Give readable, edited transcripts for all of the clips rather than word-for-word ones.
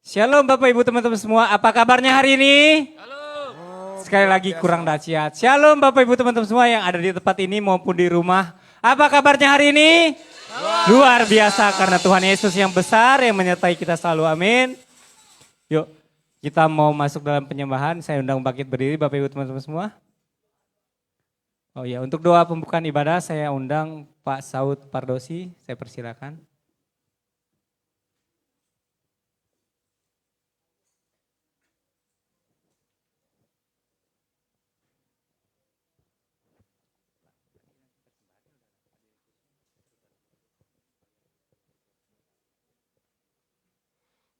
Shalom Bapak Ibu teman-teman semua, apa kabarnya hari ini? Halo. Sekali lagi kurang dahsyat. Shalom Bapak Ibu teman-teman semua yang ada di tempat ini maupun di rumah. Apa kabarnya hari ini? Luar biasa karena Tuhan Yesus yang besar yang menyertai kita selalu, amin. Yuk kita mau masuk dalam penyembahan, saya undang bangkit berdiri Bapak Ibu teman-teman semua. Oh ya, untuk doa pembukaan ibadah saya undang Pak Saud Pardosi, saya persilakan.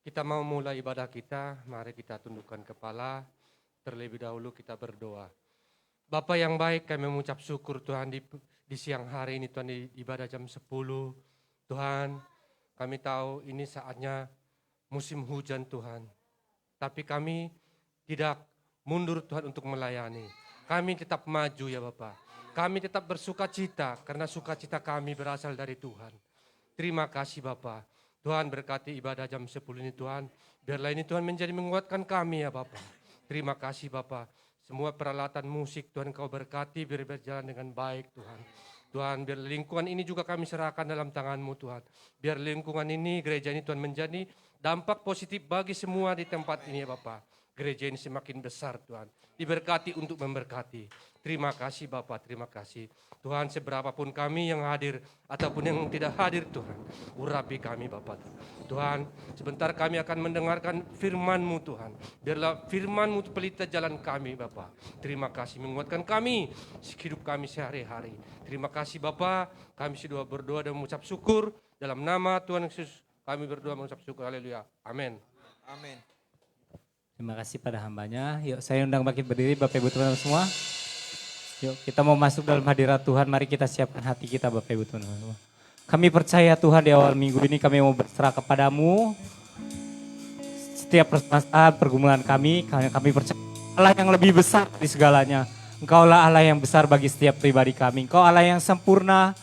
Kita mau mulai ibadah kita, mari kita tundukkan kepala, terlebih dahulu kita berdoa. Bapa yang baik, kami mengucap syukur Tuhan di siang hari ini Tuhan di ibadah jam 10. Tuhan, kami tahu ini saatnya musim hujan Tuhan. Tapi kami tidak mundur Tuhan untuk melayani. Kami tetap maju ya Bapa. Kami tetap bersukacita karena sukacita kami berasal dari Tuhan. Terima kasih Bapa. Tuhan berkati ibadah jam 10 ini Tuhan. Biarlah ini Tuhan menjadi menguatkan kami ya Bapa. Terima kasih Bapa. Semua peralatan musik Tuhan Kau berkati biar berjalan dengan baik Tuhan. Tuhan biar lingkungan ini juga kami serahkan dalam tangan-Mu Tuhan. Biar lingkungan ini, gereja ini Tuhan menjadi dampak positif bagi semua di tempat ini ya Bapa. Gereja ini semakin besar Tuhan. Diberkati untuk memberkati. Terima kasih Bapak, terima kasih. Tuhan seberapapun kami yang hadir ataupun yang tidak hadir Tuhan. Urapi kami Bapak. Tuhan sebentar kami akan mendengarkan firman-Mu Tuhan. Biarlah firman-Mu pelita jalan kami Bapak. Terima kasih menguatkan kami hidup kami sehari-hari. Terima kasih Bapak, kami sudah berdoa dan mengucap syukur. Dalam nama Tuhan Yesus kami berdoa mengucap syukur. Haleluya. Amin. Amin. Terima kasih pada hambanya. Yuk saya undang bangkit berdiri Bapak Ibu teman-teman semua. Yuk kita mau masuk dalam hadirat Tuhan, mari kita siapkan hati kita Bapak Ibu teman-teman semua. Kami percaya Tuhan di awal minggu ini kami mau berserah kepadamu. Setiap permasalahan pergumulan kami percaya Allah yang lebih besar di segalanya. Engkaulah Allah yang besar bagi setiap pribadi kami. Engkau Allah yang sempurna.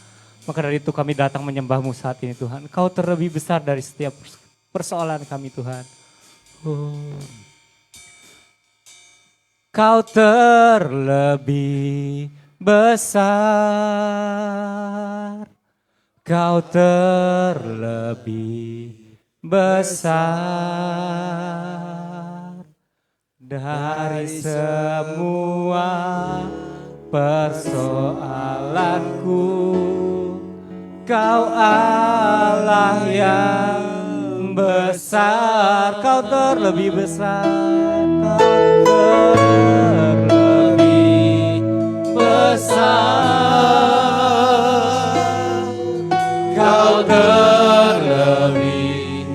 Maka dari itu kami datang menyembah-Mu saat ini Tuhan. Engkau terlebih besar dari setiap persoalan kami Tuhan. Kau terlebih besar, Kau terlebih besar dari semua persoalanku. Kau Allah yang besar, Kau terlebih besar, Kau terlebih besar, Kau terlebih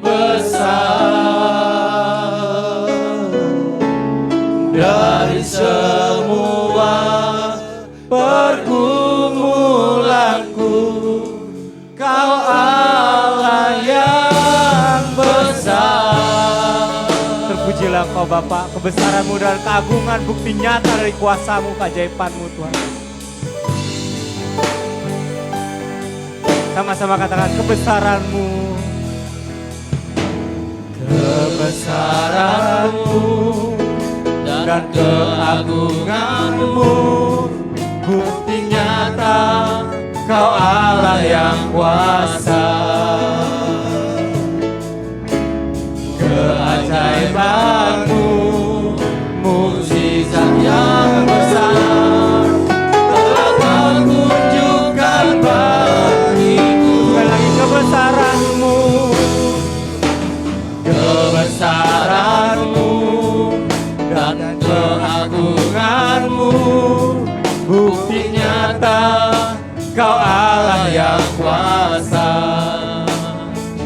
besar dari semua pergumulanku. Kau Allah yang besar. Terpujilah Kau Bapa, kebesaran-Mu dan keagungan bukti nyata dari kuasa-Mu, keajaiban-Mu Tuhan. Sama-sama katakan kebesaran-Mu. Kebesaran-Mu dan keagungan-Mu bukti nyata Kau Allah yang kuasa. Keajaiban-Mu, mukjizat yang besar telah Kau tunjukkan bagiku. Sekali lagi kebesaran-Mu, kebesaran-Mu dan keagungan-Mu bukti nyata Kau Allah yang kuasa.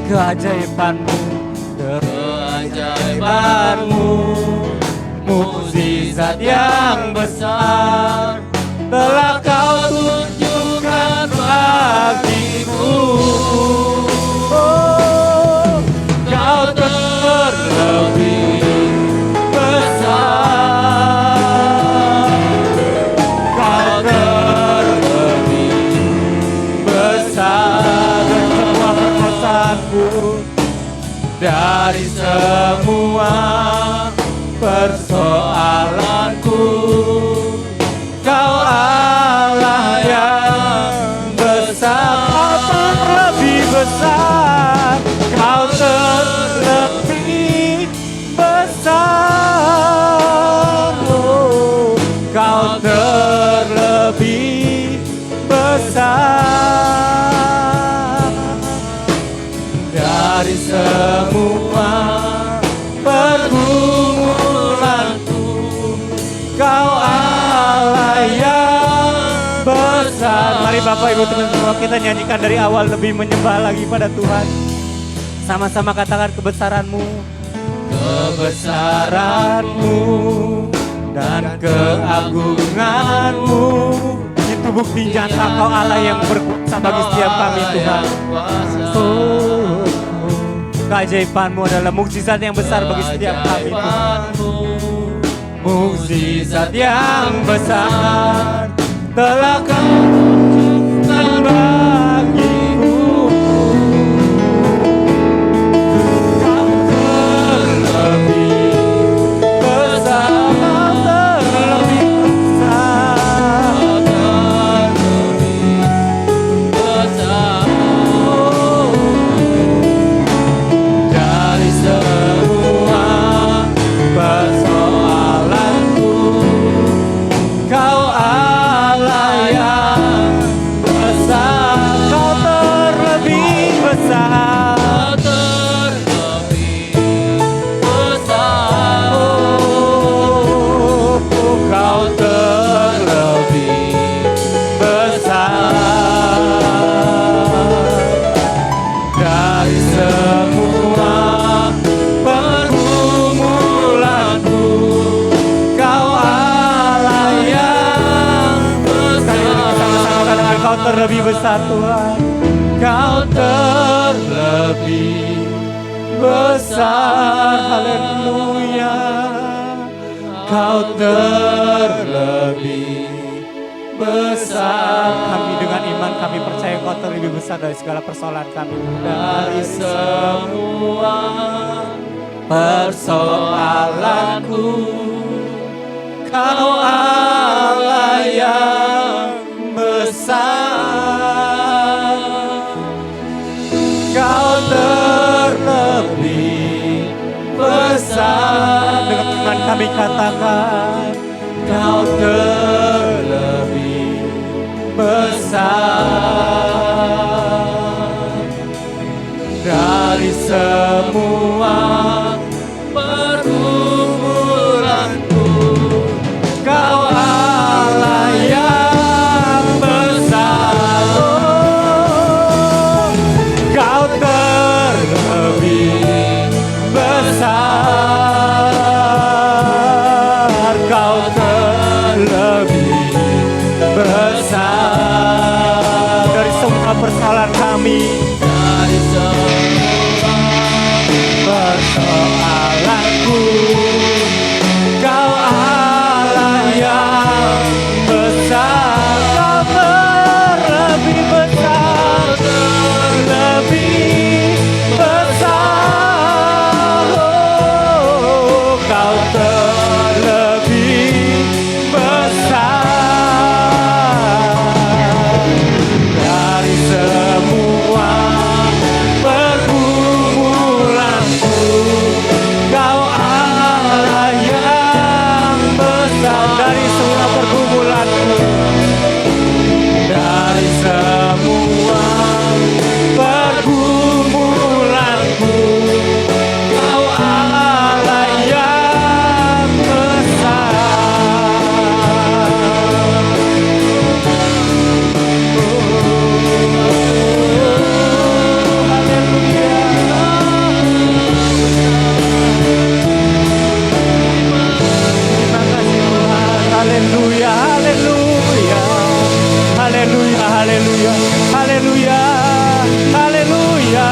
Keajaiban-Mu, keajaiban-Mu, mukjizat yang besar telah Kau tunjukkan bagiku. Oh, Kau terlebih besar, Kau terlebih besar dari semua permasalahanku. dari semua persoalanku. Kau Allah yang besar, terlebih besar. Kau terlebih besar. Oh, Kau terlebih besar dari semua pergumulanku. Kau Allah yang besar. Mari Bapak Ibu teman semua kita nyanyikan dari awal, lebih menyembah lagi pada Tuhan. Sama-sama katakan kebesaran-Mu, kebesaran-Mu dan keagungan-Mu. Itu bukti nyata Kau Allah yang berkuasa bagi setiap kami Tuhan. Oh, keajaiban-Mu adalah mukjizat yang besar bagi setiap kami Tuhan. Mukjizat yang besar telah Kau tunjukkan bagiku. Kau terlebih besar, terlebih besar, terlebih besar. Dari semua persoalanku, Kau Allah yang besar. Kau terlebih besar, terlebih besar. Oh, Kau terlebih besar dari semua pergumulanku. Kau Allah yang besar. Sama-sama katakan Kau terlebih besar Tuhan. Kau terlebih besar. Haleluya. Kau terlebih besar. Kami dengan iman kami percaya Kau terlebih besar dari segala persoalan kami. Dari semua persoalanku, Kau Allah yang besar. Kau terlebih besar. Dengan iman kami katakan Kau terlebih besar dari semua pergumulanku. Kau Allah yang besar. Oh, Kau terlebih besar. Kau terlebih besar dari semua persoalan kami. Dari semua persoalanku, Kau Allah yang besar. Kau terlebih besar, terlebih besar. Oh, Kau terlebih besar dari semua pergumulanku. Kau Allah yang besar dari semua pergumulanku. Dari semua pergumulanku, Kau Allah yang besar. Haleluya. Terima kasih Tuhan. Haleluya, haleluya. Haleluya, haleluya. Haleluya. Haleluya.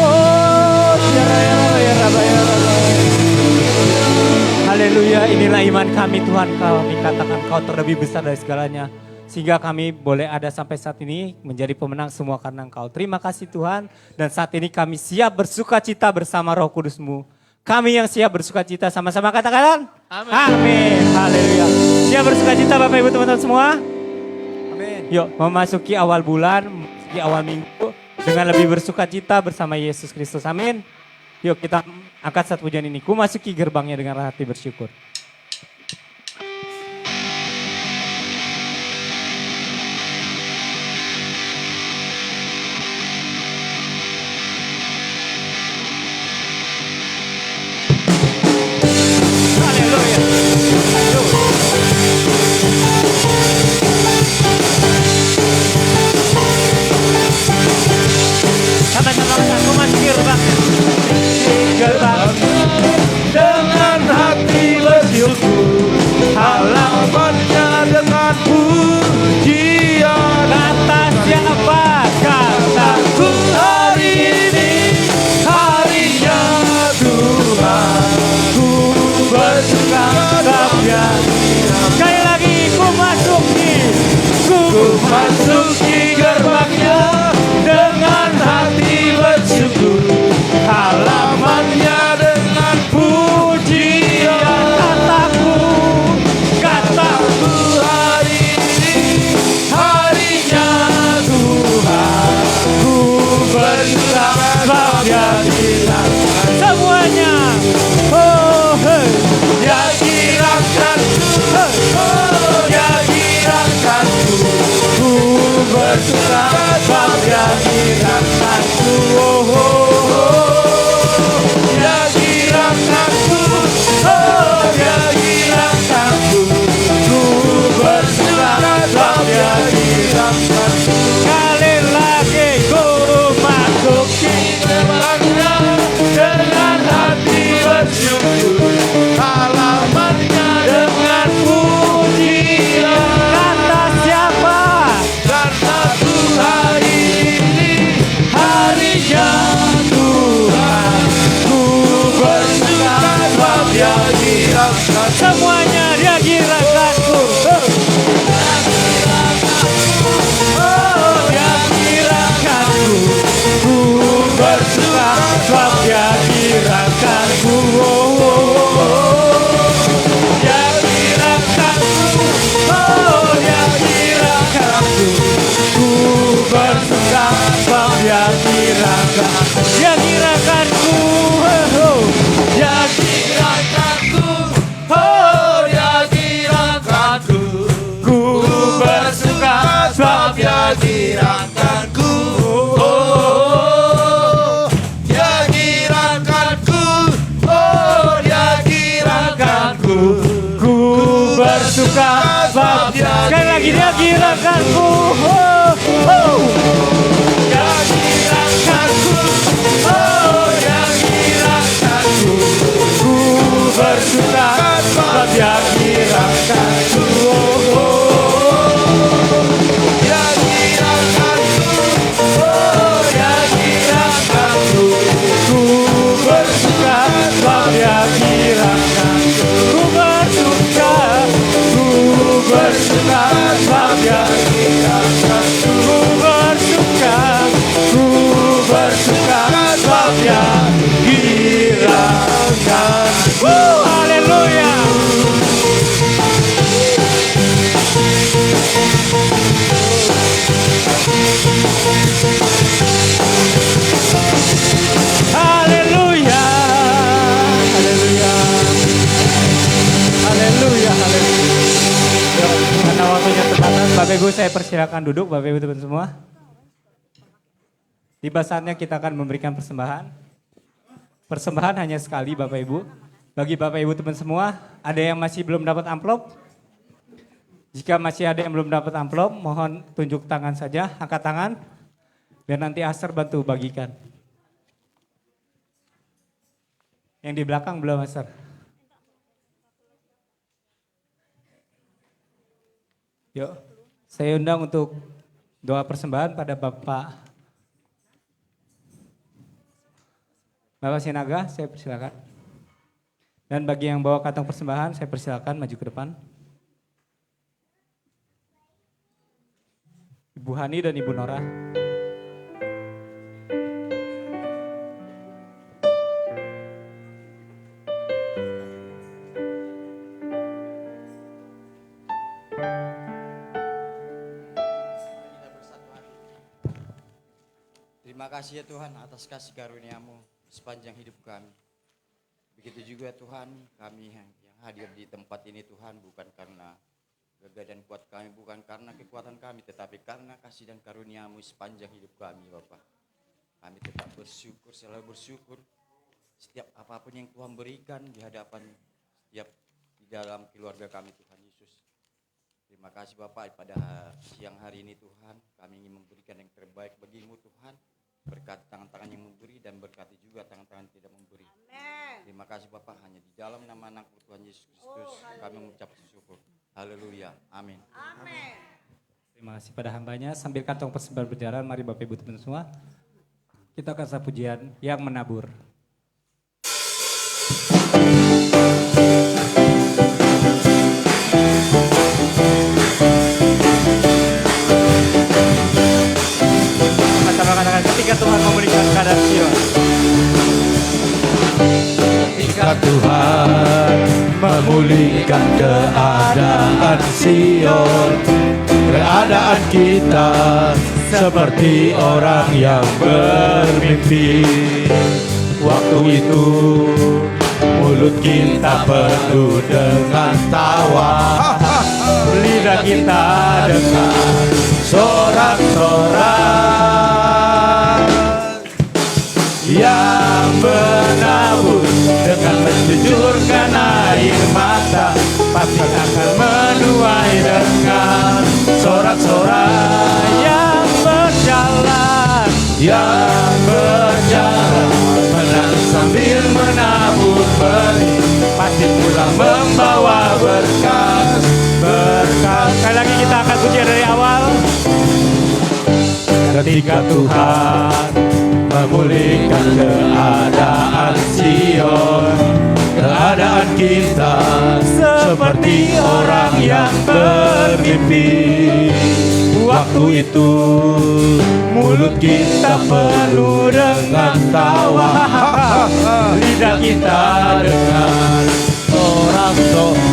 Oh, ya Rabbi, ya Rabbi. Haleluya, inilah iman kami Tuhan. Kami katakan Kau terlebih besar dari segalanya. Sehingga kami boleh ada sampai saat ini menjadi pemenang semua karena Engkau. Terima kasih Tuhan. Dan saat ini kami siap bersuka cita bersama Roh Kudus-Mu. Kami yang siap bersuka cita sama-sama katakan. Amin. Amin. Haleluya. Siap bersuka cita Bapak Ibu teman-teman semua? Amin. Yuk memasuki awal bulan, memasuki awal minggu dengan lebih bersuka cita bersama Yesus Kristus. Amin. Yuk kita angkat satu pujian ini. Ku masuki gerbangnya dengan hati bersyukur. Dengan hati bersyukur, halamannya dengan pujian. Kata siapa? Kataku Hari ini harinya Tuhan, ku bersuka cita. Sekali lagi ku Masuki gerbangnya dengan hati bersyukur, halamannya dengan pujian. Kataku hari ini harinya Tuhan, ku bersuka cita. semuanya. Oh, hey. Dia gerakanku, oh dia gerakanku, ku bersuka cita. Dia gerakanku, oh, oh, oh. Dia gerakanku, oh dia gerakanku, ku bersuka cita. Dia gerakanku. Sekali lagi ku masuki Gerbangnya dengan hati bersyukur, halamannya dengan pujian. kata siapa? Karena Tuhan ini harinya Tuhan, ku bersuka cita. Dia gerakan Semuanya dia gerakanku. oh dia gerakanku, ku bersuka cita. Dia gerakanku, oh, oh, oh. Dia gerakanku, oh dia gerakanku, ku bersuka cita. Dia gerakanku, Dia gerakanku. Oh, dia gerakanku, oh dia gerakanku, ku bersuka cita. Dia gerakanku, oh dia gerakanku, oh dia gerakanku, ku bersuka cita. sekali lagi dia gerakanku. Oh, oh. Dia gerakanku, oh dia gerakanku, ku bersuka cita. Dia gerakanku, oh, oh. Dia gerakanku, oh dia gerakanku, ku bersuka cita. Dia gerakanku, ku bersuka cita. Dia gerakanku, ku bersuka cita. Dia gerakanku. Haleluya. Haleluya. Haleluya. Haleluya. Haleluya. Karena waktunya terbatas, Bapak Ibu saya persilakan duduk, Bapak Ibu teman semua. Tiba saatnya kita akan memberikan persembahan. Persembahan hanya sekali Bapak Ibu. Bagi Bapak Ibu teman semua, ada yang masih belum dapat amplop? Jika masih ada yang belum dapat amplop, mohon tunjuk tangan saja, angkat tangan. Biar nanti Aster bantu bagikan. Yang di belakang belum Aster. Yuk, saya undang untuk doa persembahan pada Bapak Sinaga, saya persilakan. Dan bagi yang bawa kantong persembahan, saya persilakan maju ke depan. Ibu Hani dan Ibu Nora. Terima kasih ya Tuhan atas kasih karunia-Mu sepanjang hidup kami. Begitu juga Tuhan, kami yang hadir di tempat ini Tuhan bukan karena gagah dan kuat kami, bukan karena kekuatan kami, tetapi karena kasih dan karunia-Mu sepanjang hidup kami Bapa. Kami tetap bersyukur, selalu bersyukur setiap apapun yang Tuhan berikan di hadapan setiap di dalam keluarga kami Tuhan Yesus. Terima kasih Bapak, pada siang hari ini Tuhan kami ingin memberikan yang terbaik bagi-Mu Tuhan. Berkati tangan-tangan yang memberi dan berkati juga tangan-tangan yang tidak memberi. Amen. Terima kasih Bapak, hanya di dalam nama anak Tuhan Yesus Kristus kami mengucap syukur. Haleluya. Amin. Amin. Terima kasih pada hambanya. Sambil kantong persembahan berjalan, mari Bapak Ibu teman semua, kita kasih pujian yang menabur. Katakan ketika Tuhan memulihkan keadaan Sion. Ketika Tuhan memulihkan keadaan Sion, keadaan kita seperti orang yang bermimpi. Waktu itu mulut kita penuh dengan tawa, lidah kita dengan sorak-sorak yang menabur dengan mencucurkan air mata, pasti akan menuai dengan sorak-sorak yang berjalan menangis sambil menabur benih, pasti pulang membawa berkat. Sekali lagi kita akan pujian dari awal. Ketika Tuhan memulihkan keadaan Sion, keadaan kita seperti orang yang bermimpi. Waktu itu mulut kita penuh dengan tawa, lidah kita dengan sorak-sorak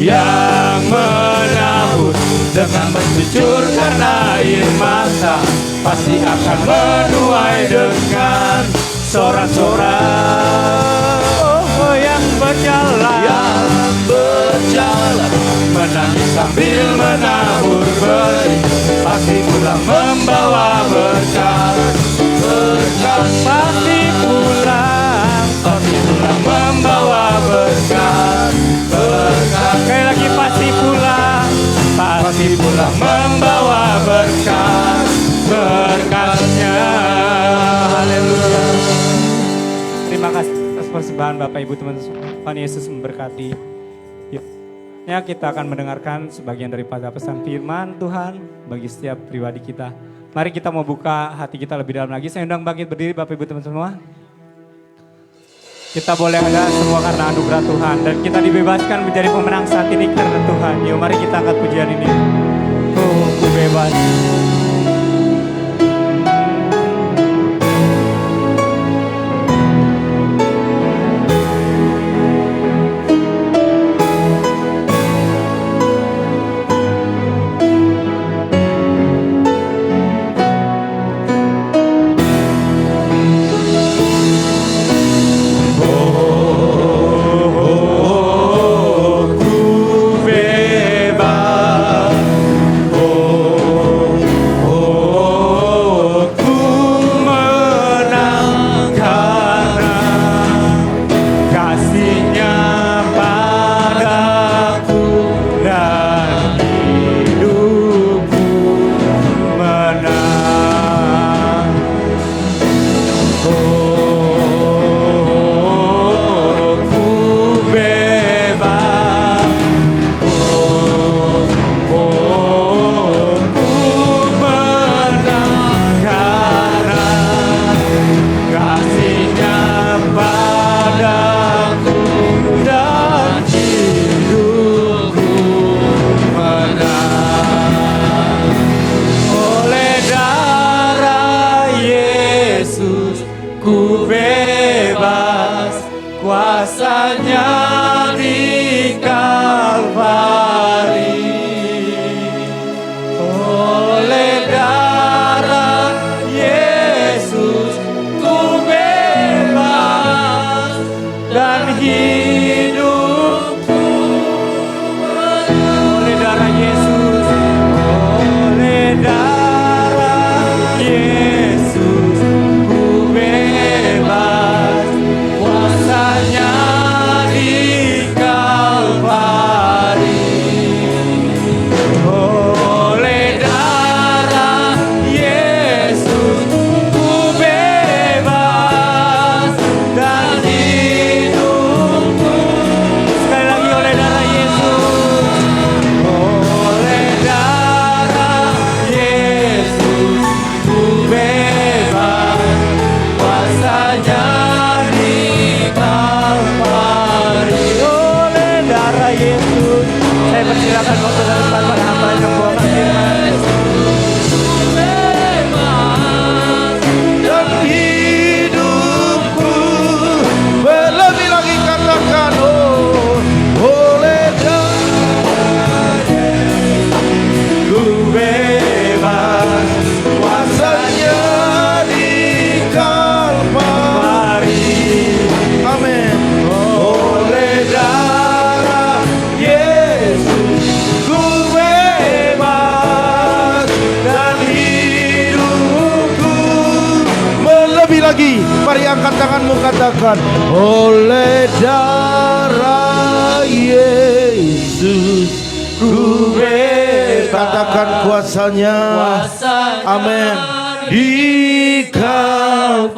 yang menabur dengan mencucurkan air mata, pasti akan menuai dengan sorak-sorak. Oh, yang berjalan menangis sambil menabur benih, pasti pulang membawa berkat. Pasti pulang membawa berkat. Sekali lagi pasti pulang membawa berkat. Berkatnya. Haleluya. Terima kasih atas persembahan Bapak Ibu teman semua. Tuhan Yesus memberkati. Yuk. Ya, kita akan mendengarkan sebagian daripada pesan firman Tuhan bagi setiap pribadi kita. Mari kita mau buka hati kita lebih dalam lagi. Saya undang bangkit berdiri Bapak Ibu teman semua. Kita boleh ada semua karena anugerah Tuhan. Dan kita dibebaskan menjadi pemenang saat ini karena Tuhan. Yuk mari kita angkat pujian ini. Oh, ku bebas. lagi. Mari angkat tanganmu, katakan oleh darah Yesus ku bebas. Katakan kuasanya, amin, di Kalvari.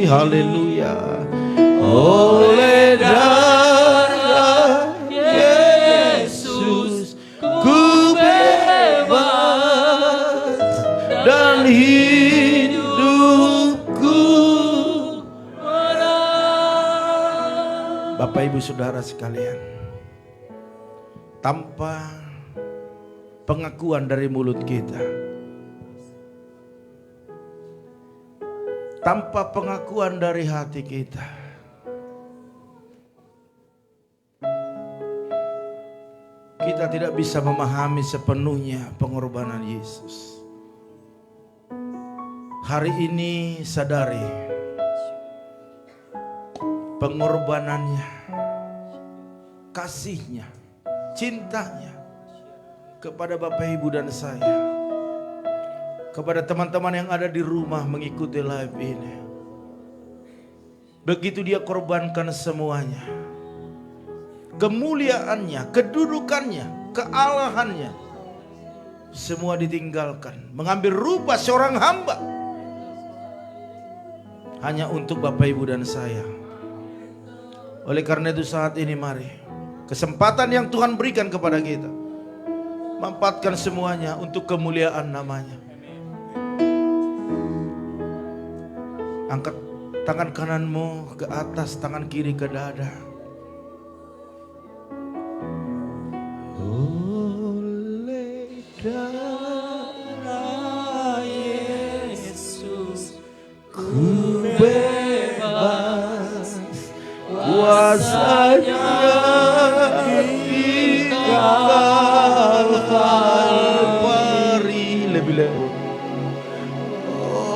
Haleluya. Oleh darah Yesus ku bebas dan hidupku menang. Bapak Ibu Saudara sekalian, tanpa pengakuan dari mulut kita, tanpa pengakuan dari hati kita, kita tidak bisa memahami sepenuhnya pengorbanan Yesus. Hari ini sadari pengorbanannya, kasihnya, cintanya kepada Bapak Ibu dan saya, kepada teman-teman yang ada di rumah mengikuti live ini. Begitu dia korbankan semuanya, kemuliaannya, kedudukannya, kealahannya, semua ditinggalkan, mengambil rupa seorang hamba hanya untuk Bapak Ibu dan saya. Oleh karena itu saat ini mari, kesempatan yang Tuhan berikan kepada kita, manfaatkan semuanya untuk kemuliaan namanya. Angkat tangan kananmu ke atas, tangan kiri ke dada. Oleh darah Yesus ku bebas, kuasanya di Kalvari. Lebih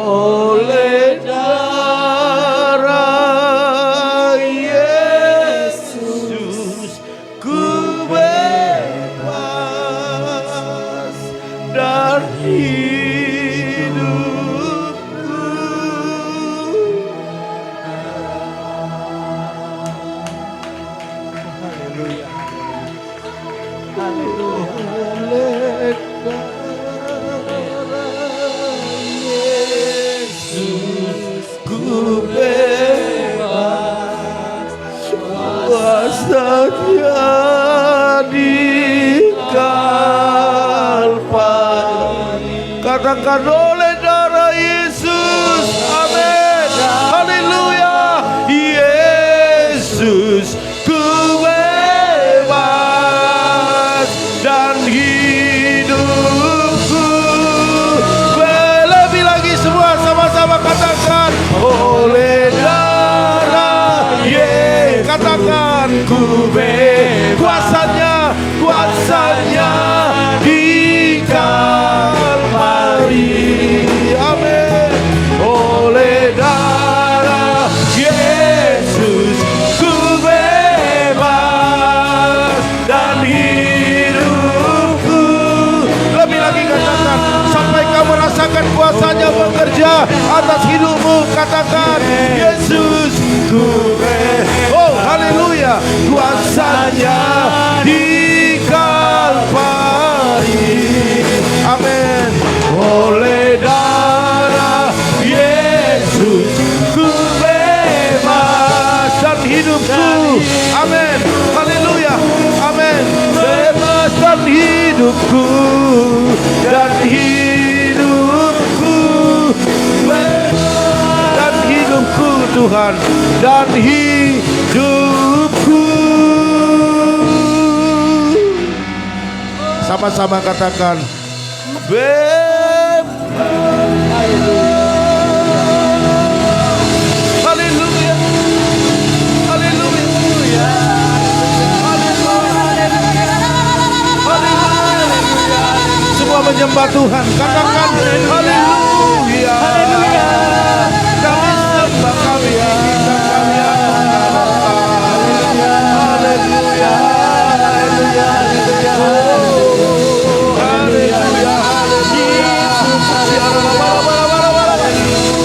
oleh darah Yesus ku bebas dan hidupku. Haleluya. Oleh ku bebas, kuasanya di Kalvari. Katakan oleh darah Yesus, amin, haleluya. Yesus ku bebas dan hidupku. Lebih lagi semua sama-sama katakan oleh darah Yesus. Katakan ku bebas, kuasanya di Kalvari. Amin. Oleh darah Yesus ku bebas dan hidupku. Lebih lagi katakan sampai kamu rasakan kuasanya bekerja atas hidupmu. Katakan Yesus ku bebas. Oh haleluya. Kuasanya di Kalvari. Amin. Oleh darah Yesus ku bebas dan hidupku. Amin. Haleluya. Amin. Bebas dan hidupku. Dan hidupku. Dan hidupku Tuhan. Dan hidupku. Sama-sama katakan bebas. Haleluya. Haleluya. Haleluya. Semua menyembah Tuhan. Katakan haleluya. Haleluya. Kami sembah, kami kita kami haleluya. Haleluya. Haleluya. Haleluya. Haleluya.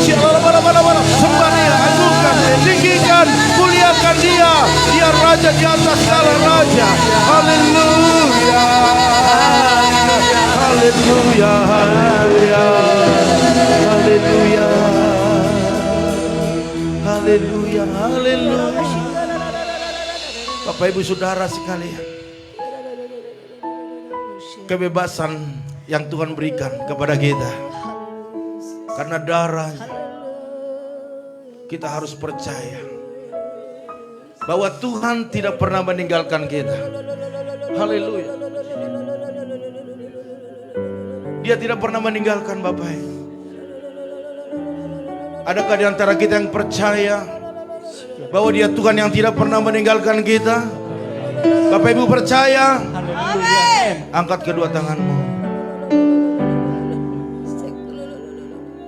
di atas segala raja. Haleluya. Haleluya. Haleluya. Haleluya. Haleluya. Haleluya. Bapak Ibu Saudara sekalian, kebebasan yang Tuhan berikan kepada kita karena darahnya, kita harus percaya bahwa Tuhan tidak pernah meninggalkan kita. Haleluya. Dia tidak pernah meninggalkan Bapak Ibu. Adakah di antara kita yang percaya bahwa Dia Tuhan yang tidak pernah meninggalkan kita? Bapak Ibu percaya? Angkat kedua tanganmu.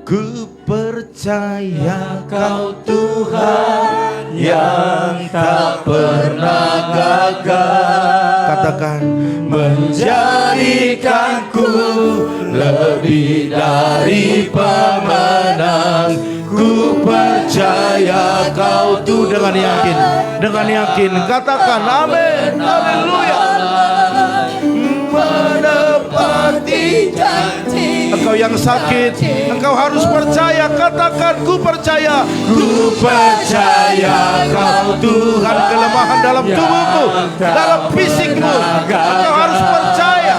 Ku percaya Kau Tuhan yang tak pernah gagal. Katakan, menjadikanku lebih dari pemenang. Ku percaya Kau tuh dengan yakin, katakan amin, haleluya. Menepati janji. Engkau yang sakit, engkau harus percaya, katakan ku percaya Kau Tuhan. Kelemahan dalam tubuhmu, dalam fisikmu, engkau harus percaya,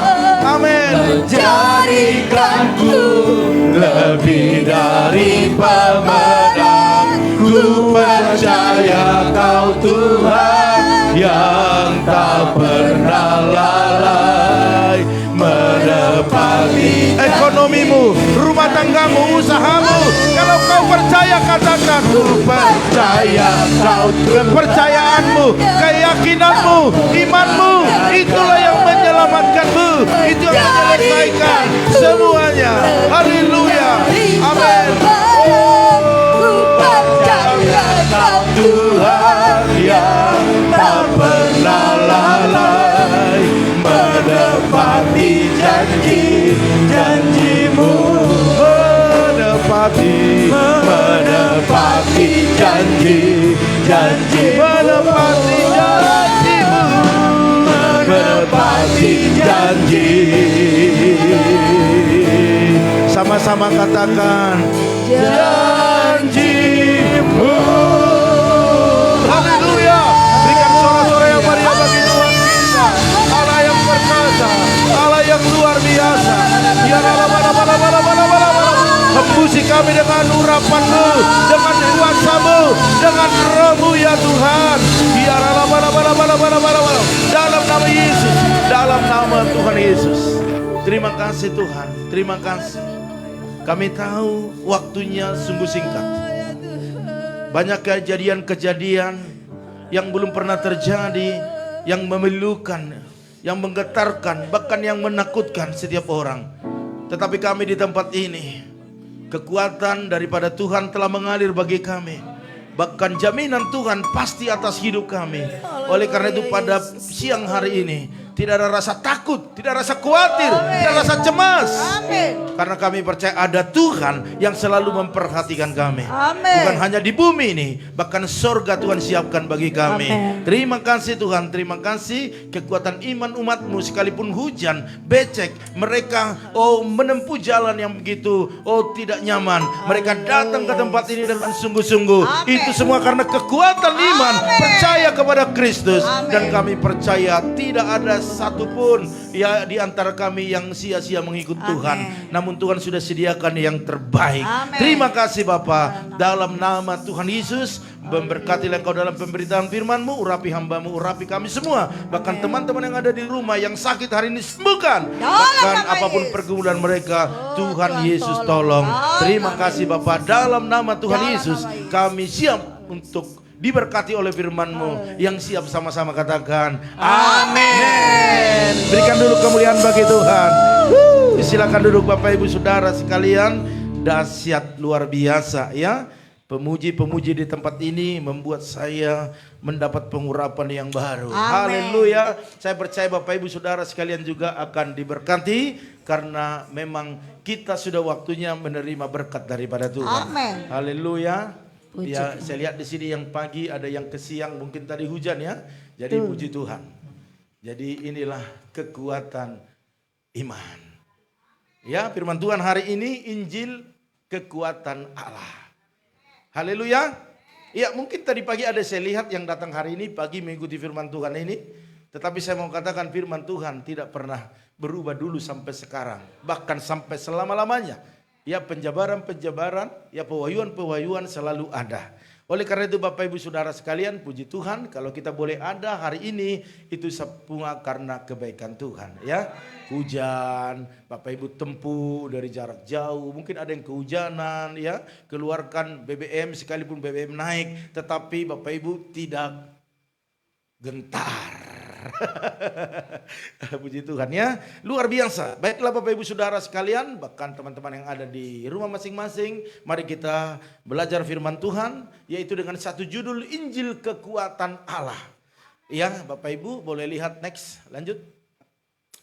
amin. Menjadikanku lebih dari pemenang. Ku percaya Kau Tuhan yang tak pernah lalai, menepati ekonomimu, rumah tanggamu, usahamu. Kalau kau percaya, katakan ku percaya Kau. Kepercayaanmu, keyakinanmu, imanmu, itulah yang menyelamatkanmu, itu yang menyelesaikan semuanya. Haleluya, amin. Kau Tuhan yang tak pernah lalai, menepati janji-janjimu, menepati janji-janji, menepati janjimu, menepati janji. Sama-sama katakan janjimu. Haleluya. Berikan sorak-sorai yang meriah bagi Tuhan kita. Allah yang perkasa, Allah yang luar biasa. Ya hembusi kami dengan urapan-Mu, dengan kuasa-Mu, dengan Roh-Mu ya Tuhan. Ya dalam nama Yesus, dalam nama Tuhan Yesus. Terima kasih Tuhan, terima kasih. Kami tahu waktunya sungguh singkat. Banyak kejadian-kejadian yang belum pernah terjadi, yang memilukan, yang menggetarkan, bahkan yang menakutkan setiap orang. Tetapi kami di tempat ini, kekuatan daripada Tuhan telah mengalir bagi kami. Bahkan jaminan Tuhan pasti atas hidup kami. Oleh karena itu pada siang hari ini, tidak ada rasa takut, tidak ada rasa khawatir, tidak ada rasa cemas. Amin. Karena kami percaya ada Tuhan yang selalu memperhatikan kami. Amin. Bukan hanya di bumi ini, bahkan sorga Tuhan siapkan bagi kami. Amin. Terima kasih Tuhan, terima kasih kekuatan iman umat-Mu sekalipun hujan, becek, mereka menempuh jalan yang begitu tidak nyaman. Mereka datang ke tempat ini dengan sungguh-sungguh. Itu semua karena kekuatan iman, percaya kepada Kristus. Dan kami percaya tidak ada satupun ya di antara kami yang sia-sia mengikut Tuhan. Namun Tuhan sudah sediakan yang terbaik. Amen. Terima kasih Bapa. Dalam nama Tuhan Yesus, memberkatilah Engkau dalam pemberitaan firman-Mu, urapi hamba-Mu, urapi kami semua. Bahkan teman-teman yang ada di rumah yang sakit hari ini sembuhkan. Bahkan apapun pergumulan mereka, Tuhan Yesus tolong. Terima kasih Bapa. Dalam nama Tuhan Yesus, kami siap untuk diberkati oleh firman-Mu yang siap sama-sama katakan amin. Berikan dulu kemuliaan bagi Tuhan. Silakan duduk Bapak Ibu Saudara sekalian. Dahsyat luar biasa ya. Pemuji-pemuji di tempat ini membuat saya mendapat pengurapan yang baru. Haleluya. Saya percaya Bapak Ibu Saudara sekalian juga akan diberkati karena memang kita sudah waktunya menerima berkat daripada Tuhan. Haleluya. Puji Ya, Tuhan. saya lihat di sini yang pagi, ada yang ke siang, mungkin tadi hujan ya. Jadi Betul. puji Tuhan. Jadi inilah kekuatan iman. Ya, firman Tuhan hari ini Injil kekuatan Allah. Haleluya. Ya, mungkin tadi pagi ada saya lihat yang datang hari ini pagi mengikuti firman Tuhan ini. Tetapi saya mau katakan firman Tuhan tidak pernah berubah dulu sampai sekarang. Bahkan sampai selama-lamanya. Ya, penjabaran-penjabaran, ya pewahyuan-pewahyuan selalu ada. Oleh karena itu Bapak Ibu Saudara sekalian, puji Tuhan kalau kita boleh ada hari ini itu semua karena kebaikan Tuhan ya. Hujan, Bapak Ibu tempuh dari jarak jauh, mungkin ada yang kehujanan ya, keluarkan BBM sekalipun BBM naik, tetapi Bapak Ibu tidak gentar. Puji Tuhan ya, luar biasa. Baiklah Bapak Ibu Saudara sekalian, bahkan teman-teman yang ada di rumah masing-masing, mari kita belajar firman Tuhan, yaitu dengan satu judul Injil Kekuatan Allah. Ya Bapak Ibu boleh lihat next, lanjut.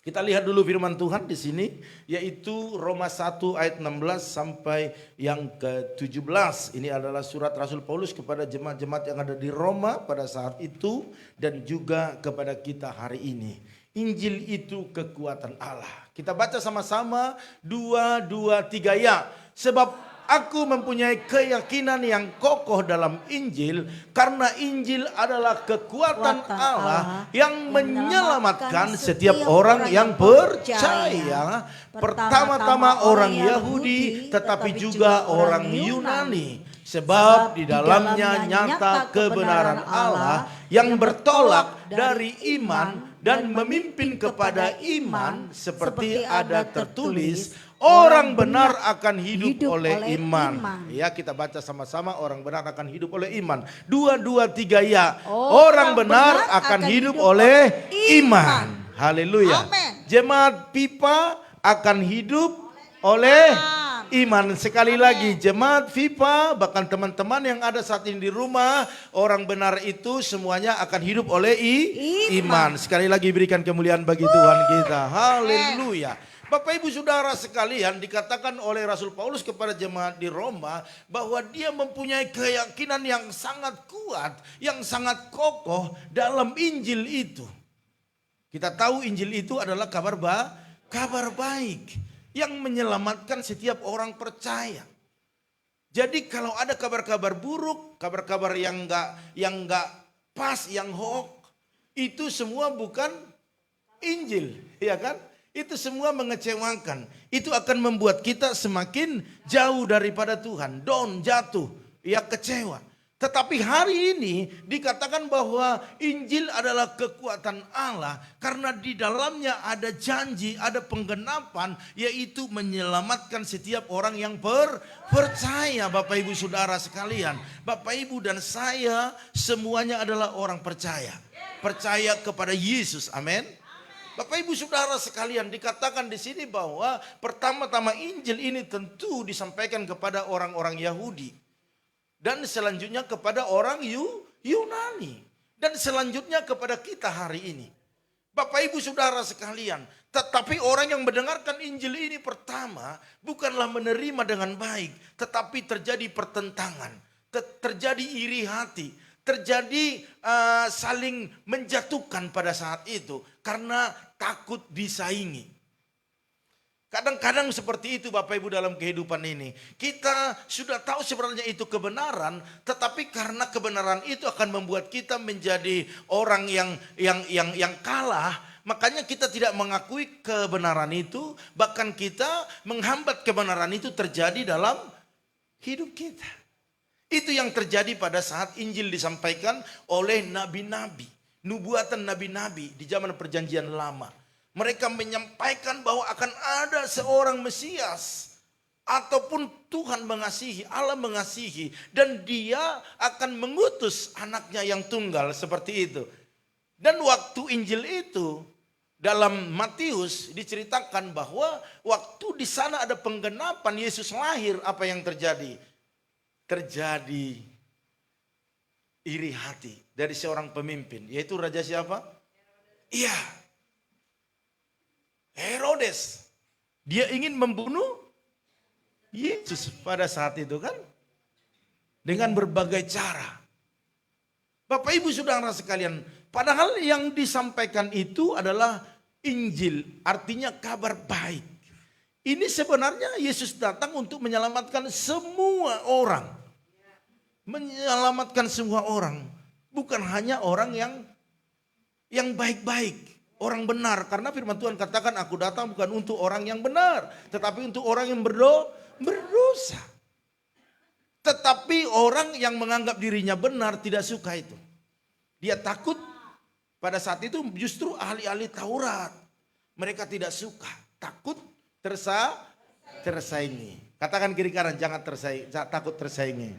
Kita lihat dulu firman Tuhan di sini, yaitu Roma 1 ayat 16 sampai yang ke-17. Ini adalah surat Rasul Paulus kepada jemaat-jemaat yang ada di Roma pada saat itu dan juga kepada kita hari ini. Injil itu kekuatan Allah. Kita baca sama-sama 2, 2, 3 ya. Sebab aku mempunyai keyakinan yang kokoh dalam Injil, karena Injil adalah kekuatan Allah yang menyelamatkan setiap orang yang percaya, pertama-tama orang Yahudi tetapi juga orang Yunani. Sebab di dalamnya nyata kebenaran Allah yang bertolak dari iman dan memimpin kepada iman, seperti ada tertulis, orang benar akan hidup oleh iman. Ya, kita baca sama-sama, orang benar akan hidup oleh iman. 2, 2, 3 ya. Orang benar akan hidup oleh iman. Haleluya. Jemaat Pipa akan hidup oleh iman. Sekali lagi, jemaat Vipa, bahkan teman-teman yang ada saat ini di rumah, orang benar itu semuanya akan hidup oleh iman. Sekali lagi berikan kemuliaan bagi Tuhan kita. Haleluya. Bapak Ibu Saudara sekalian, dikatakan oleh Rasul Paulus kepada jemaat di Roma bahwa dia mempunyai keyakinan yang sangat kuat, yang sangat kokoh dalam Injil itu. Kita tahu Injil itu adalah kabar baik yang menyelamatkan setiap orang percaya. Jadi kalau ada kabar-kabar buruk, kabar-kabar yang enggak pas, yang hoax, itu semua bukan Injil, ya kan? Itu semua mengecewakan. Itu akan membuat kita semakin jauh daripada Tuhan, down, jatuh, ya kecewa. Tetapi hari ini dikatakan bahwa Injil adalah kekuatan Allah karena di dalamnya ada janji, ada penggenapan, yaitu menyelamatkan setiap orang yang percaya. Bapak Ibu Saudara sekalian, Bapak Ibu dan saya semuanya adalah orang percaya. Percaya kepada Yesus, amin. Bapak Ibu Saudara sekalian, dikatakan di sini bahwa pertama-tama Injil ini tentu disampaikan kepada orang-orang Yahudi. Dan selanjutnya kepada orang Yunani. Dan selanjutnya kepada kita hari ini. Bapak Ibu Saudara sekalian, tetapi orang yang mendengarkan Injil ini pertama bukanlah menerima dengan baik, tetapi terjadi pertentangan, terjadi iri hati, terjadi saling menjatuhkan pada saat itu karena takut disaingi. Kadang-kadang seperti itu Bapak Ibu dalam kehidupan ini. Kita sudah tahu sebenarnya itu kebenaran, tetapi karena kebenaran itu akan membuat kita menjadi orang yang kalah, makanya kita tidak mengakui kebenaran itu, bahkan kita menghambat kebenaran itu terjadi dalam hidup kita. Itu yang terjadi pada saat Injil disampaikan oleh nabi-nabi, nubuatan nabi-nabi di zaman Perjanjian Lama. Mereka menyampaikan bahwa akan ada seorang Mesias ataupun Tuhan mengasihi, Allah mengasihi, dan dia akan mengutus anaknya yang tunggal seperti itu. Dan waktu Injil itu dalam Matius diceritakan bahwa waktu di sana ada penggenapan Yesus lahir, apa yang terjadi? Terjadi iri hati dari seorang pemimpin, yaitu raja siapa? Iya, Herodes. Dia ingin membunuh Yesus pada saat itu kan. dengan berbagai cara. Bapak Ibu Saudara sekalian, padahal yang disampaikan itu adalah Injil, artinya kabar baik. Ini sebenarnya Yesus datang untuk menyelamatkan semua orang. Menyelamatkan semua orang, bukan hanya orang yang baik-baik, orang benar. Karena firman Tuhan katakan, aku datang bukan untuk orang yang benar, tetapi untuk orang yang berdosa. Tetapi orang yang menganggap dirinya benar tidak suka itu. Dia takut. Pada saat itu justru ahli-ahli Taurat. Mereka tidak suka. Takut tersaingi. Katakan kiri kanan, jangan takut tersaingi.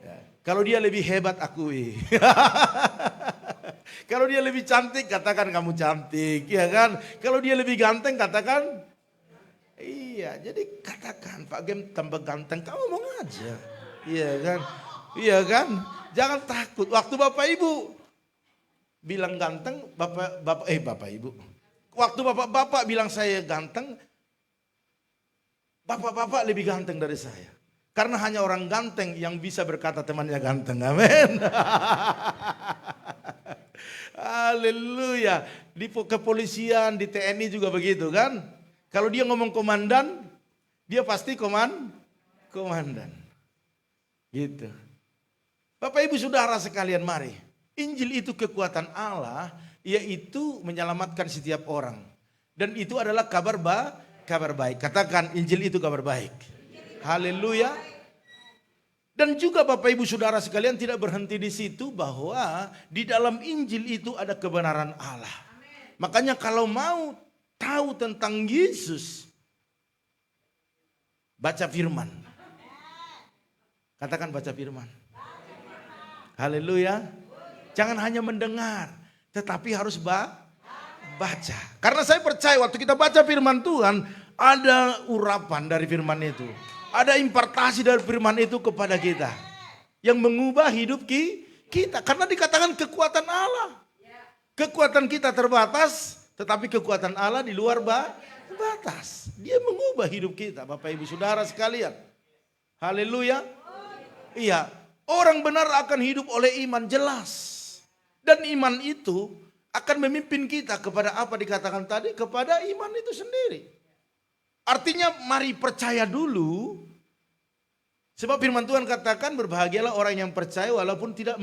Ya. Kalau dia lebih hebat, akui. Kalau dia lebih cantik, katakan kamu cantik. Ya kan? Kalau dia lebih ganteng, katakan iya. Jadi katakan Pak Gem tambah ganteng, kamu mau aja. Iya kan? Iya kan? Jangan takut. Waktu Bapak Ibu bilang ganteng, Bapak Ibu. Waktu Bapak bilang saya ganteng, Bapak lebih ganteng dari saya. Karena hanya orang ganteng yang bisa berkata temannya ganteng. Amin. Haleluya. Di kepolisian, di TNI juga begitu kan. Kalau dia ngomong komandan, dia pasti komandan. Gitu. Bapak Ibu Saudara sekalian, mari. Injil itu kekuatan Allah, yaitu menyelamatkan setiap orang. Dan itu adalah kabar baik. Katakan Injil itu kabar baik. Haleluya. Dan juga Bapak Ibu Saudara sekalian tidak berhenti di situ, bahwa di dalam Injil itu ada kebenaran Allah. Makanya kalau mau tahu tentang Yesus, baca firman. Katakan baca firman. Haleluya. Jangan hanya mendengar, tetapi harus baca. Karena saya percaya waktu kita baca firman Tuhan, ada urapan dari firman itu. Ada impartasi dari firman itu kepada kita. Yang mengubah hidup kita. Karena dikatakan kekuatan Allah. Kekuatan kita terbatas, tetapi kekuatan Allah di luar batas. Dia mengubah hidup kita, Bapak Ibu Saudara sekalian. Haleluya. Iya, orang benar akan hidup oleh iman, jelas. Dan iman itu akan memimpin kita kepada apa dikatakan tadi, kepada iman itu sendiri. Artinya mari percaya dulu. Sebab firman Tuhan katakan berbahagialah orang yang percaya walaupun tidak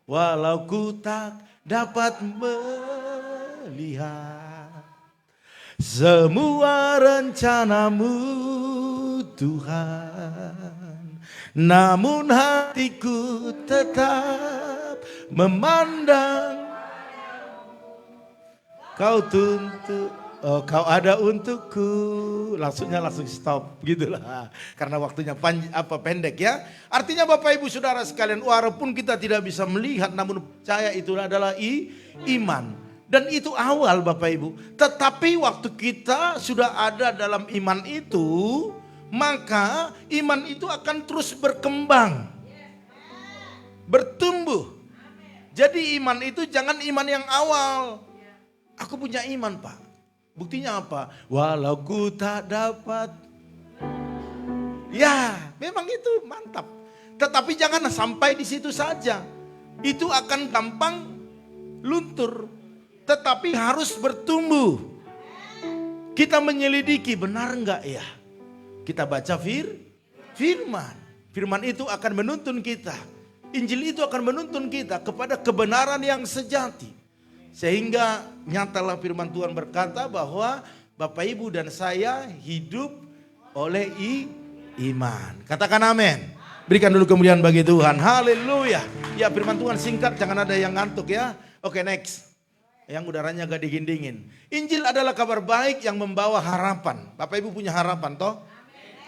walau ku tak dapat melihat semua rencanamu Tuhan, namun hatiku tetap memandang kau tuntut. Oh, kau ada untukku. Langsung stop gitulah. Karena waktunya pendek ya. Artinya Bapak Ibu Saudara sekalian, walaupun kita tidak bisa melihat, namun percaya itu adalah iman. Dan itu awal Bapak Ibu. Tetapi waktu kita sudah ada dalam iman itu, maka iman itu akan terus berkembang. Bertumbuh. Jadi iman itu jangan iman yang awal. Aku punya iman Pak. Buktinya apa? Walau ku tak dapat. Ya, memang itu mantap. Tetapi jangan sampai di situ saja. Itu akan gampang luntur. Tetapi harus bertumbuh. Kita menyelidiki, benar enggak ya? Kita baca firman. Firman itu akan menuntun kita. Injil itu akan menuntun kita kepada kebenaran yang sejati. Sehingga nyatalah firman Tuhan berkata bahwa Bapak Ibu dan saya hidup oleh iman. Katakan amin. Berikan dulu kemuliaan bagi Tuhan. Haleluya. Ya firman Tuhan singkat, jangan ada yang ngantuk ya. Oke, next. Yang udaranya gak dingin-dingin. Injil adalah kabar baik yang membawa harapan. Bapak Ibu punya harapan toh?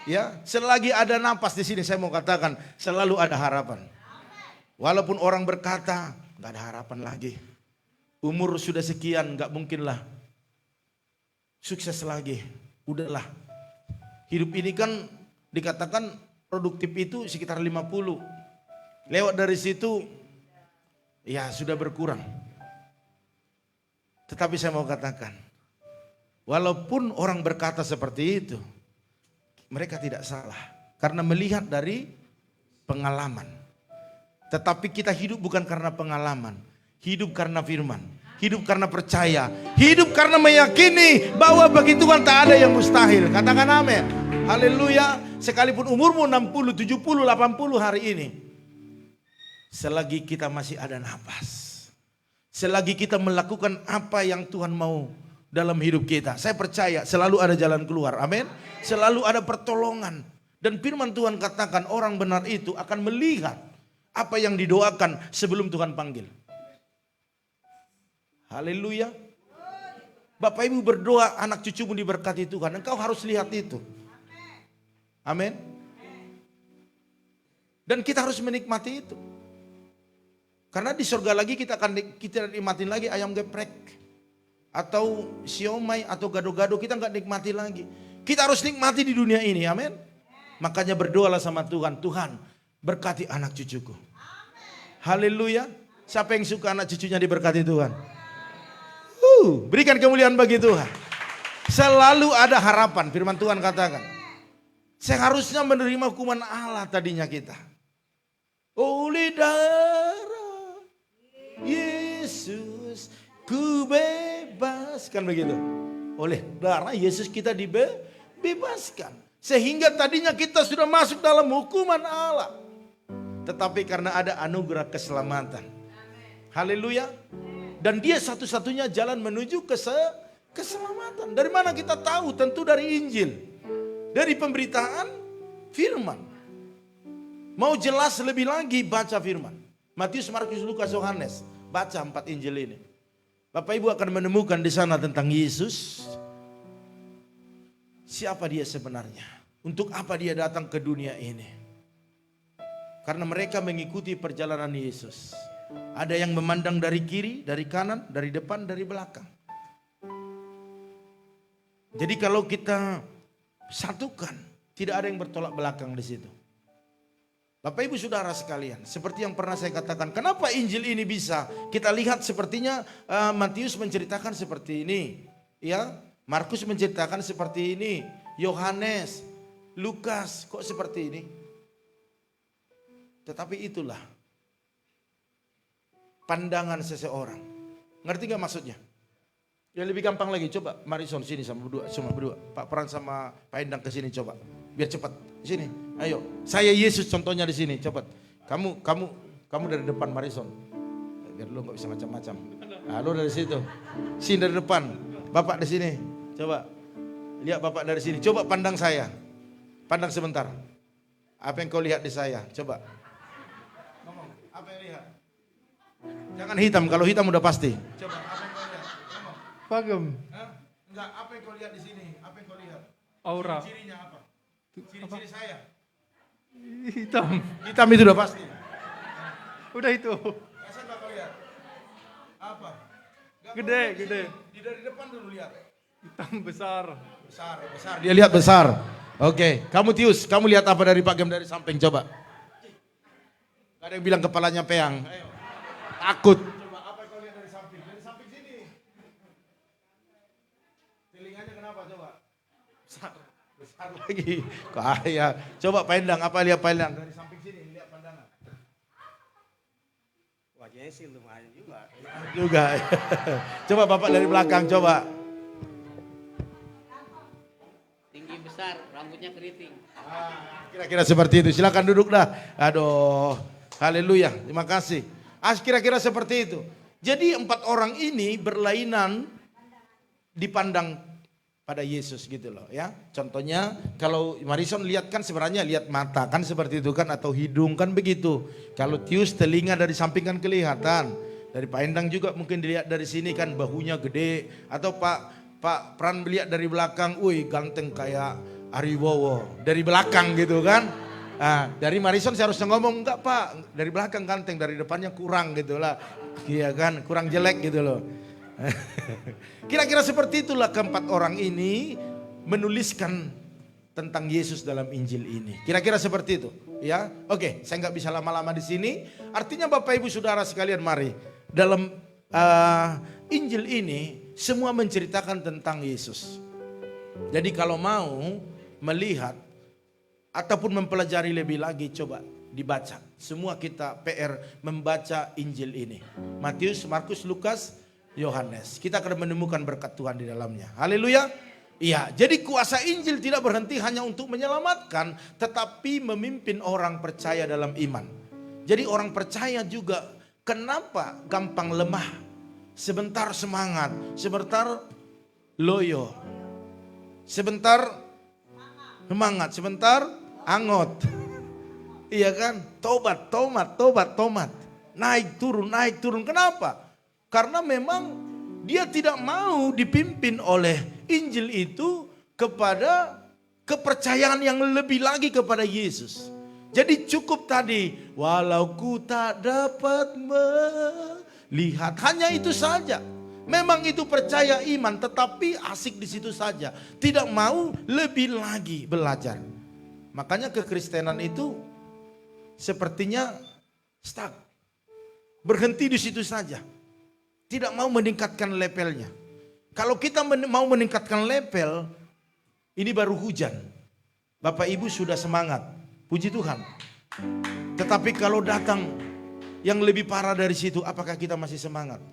Ya, selagi ada napas di sini saya mau katakan selalu ada harapan. Walaupun orang berkata gak ada harapan lagi. Umur sudah sekian, gak mungkin lah. Sukses lagi, udahlah. Hidup ini kan dikatakan produktif itu sekitar 50. Lewat dari situ, ya sudah berkurang. Tetapi saya mau katakan, walaupun orang berkata seperti itu, mereka tidak salah. Karena melihat dari pengalaman. Tetapi kita hidup bukan karena pengalaman, hidup karena firman, hidup karena percaya, hidup karena meyakini bahwa bagi Tuhan tak ada yang mustahil. Katakan amin. Haleluya. Sekalipun umurmu 60, 70, 80 hari ini, selagi kita masih ada nafas, selagi kita melakukan apa yang Tuhan mau dalam hidup kita, saya percaya selalu ada jalan keluar. Amin. Selalu ada pertolongan. Dan firman Tuhan katakan orang benar itu akan melihat apa yang didoakan sebelum Tuhan panggil. Haleluya. Bapak Ibu berdoa anak cucumu diberkati Tuhan, engkau harus lihat itu. Amin. Dan kita harus menikmati itu. Karena di surga lagi kita nikmatin lagi ayam geprek. Atau siomay atau gado-gado, kita nggak nikmati lagi. Kita harus nikmati di dunia ini, amin. Makanya berdoalah sama Tuhan, Tuhan berkati anak cucuku. Haleluya. Siapa yang suka anak cucunya diberkati Tuhan? Berikan kemuliaan bagi Tuhan. Selalu ada harapan, firman Tuhan katakan. Seharusnya menerima hukuman Allah tadinya kita. Oleh darah Yesus ku bebas, kan begitu. Oleh darah Yesus kita dibebaskan. Sehingga tadinya kita sudah masuk dalam hukuman Allah. Tetapi karena ada anugerah keselamatan. Haleluya. Dan dia satu-satunya jalan menuju keselamatan. Dari mana kita tahu? Tentu dari Injil. Dari pemberitaan firman. Mau jelas lebih lagi, baca firman. Matius, Markus, Lukas, Yohanes. Baca 4 Injil ini. Bapak Ibu akan menemukan di sana tentang Yesus. Siapa dia sebenarnya? Untuk apa dia datang ke dunia ini? Karena mereka mengikuti perjalanan Yesus. Ada yang memandang dari kiri, dari kanan, dari depan, dari belakang. Jadi kalau kita satukan, tidak ada yang bertolak belakang di situ. Bapak Ibu Saudara sekalian, seperti yang pernah saya katakan, kenapa Injil ini bisa kita lihat sepertinya Matius menceritakan seperti ini, ya, Markus menceritakan seperti ini, Yohanes, Lukas kok seperti ini? Tetapi itulah pandangan seseorang. Ngerti gak maksudnya? Ya lebih gampang lagi, coba Marison sini sama berdua. Pak Pran sama Pak Endang ke sini coba. Biar cepat. Sini. Ayo. Saya Yesus contohnya di sini, cepat. Kamu dari depan Marison. Biar lu enggak bisa macam-macam. Nah, lu dari situ. Sini dari depan. Bapak di sini. Coba. Lihat Bapak dari sini. Coba pandang saya. Pandang sebentar. Apa yang kau lihat di saya? Coba. Ngomong. Apa yang lihat? Jangan hitam, kalau hitam udah pasti. Coba, apa yang kau lihat? Ngomong. Pagem. Enggak, apa yang kau lihat di sini? Apa yang kau lihat? Aura. Cirinya apa? Ciri-ciri saya. Hitam. Hitam itu udah pasti. Udah itu. Masa enggak kau lihat? Apa? Nggak Gede, perlu lihat di gede. sini. Dari depan dulu lihat. Hitam besar. Besar. Dia lihat besar. Oke, kamu Tius, kamu lihat apa dari Pak Gem dari samping coba. Gak ada yang bilang kepalanya peang. Ayo. Takut. Coba apa yang kau lihat dari samping? Dari samping sini. Telinganya kenapa coba? Besar lagi. Kaya. Coba Pak Endang, apa lihat Pak Endang? Dari samping sini, lihat pandangan. Wajahnya sih lumayan juga. Juga. Coba Bapak dari belakang, coba. Tinggi besar, rambutnya keriting. Kira-kira seperti itu. Silakan duduk dah. Aduh. Haleluya. Terima kasih. Kira-kira seperti itu. Jadi 4 orang ini berlainan dipandang pada Yesus gitu loh ya. Contohnya kalau Marison lihat kan sebenarnya lihat mata kan seperti itu kan atau hidung kan begitu. Kalau Tius telinga dari samping kan kelihatan. Dari Pak Endang juga mungkin dilihat dari sini kan bahunya gede atau Pak Pran melihat dari belakang, wih ganteng kayak Ariwowo dari belakang gitu kan. Nah, dari Marison saya harusnya ngomong enggak Pak, dari belakang ganteng, dari depannya kurang gitu lah. Iya kan, kurang jelek gitu loh. Kira-kira seperti itulah keempat orang ini menuliskan tentang Yesus dalam Injil ini. Kira-kira seperti itu, ya. Oke, saya nggak bisa lama-lama di sini. Artinya Bapak Ibu Saudara sekalian, mari dalam Injil ini semua menceritakan tentang Yesus. Jadi kalau mau melihat ataupun mempelajari lebih lagi, coba dibaca. Semua kita PR membaca Injil ini. Matius, Markus, Lukas, Yohanes. Kita akan menemukan berkat Tuhan di dalamnya. Haleluya. Iya, jadi kuasa Injil tidak berhenti hanya untuk menyelamatkan, tetapi memimpin orang percaya dalam iman. Jadi orang percaya juga kenapa gampang lemah? Sebentar semangat, sebentar loyo, sebentar semangat, sebentar angot. Iya kan? Tobat. Naik turun. Kenapa? Karena memang dia tidak mau dipimpin oleh Injil itu kepada kepercayaan yang lebih lagi kepada Yesus. Jadi cukup tadi, walau ku tak dapat melihat, hanya itu saja. Memang itu percaya iman, tetapi asik di situ saja. Tidak mau lebih lagi belajar. Makanya kekristenan itu sepertinya stuck. Berhenti di situ saja. Tidak mau meningkatkan levelnya. Kalau kita mau meningkatkan level, ini baru hujan. Bapak Ibu sudah semangat, puji Tuhan. Tetapi kalau datang yang lebih parah dari situ, apakah kita masih semangat?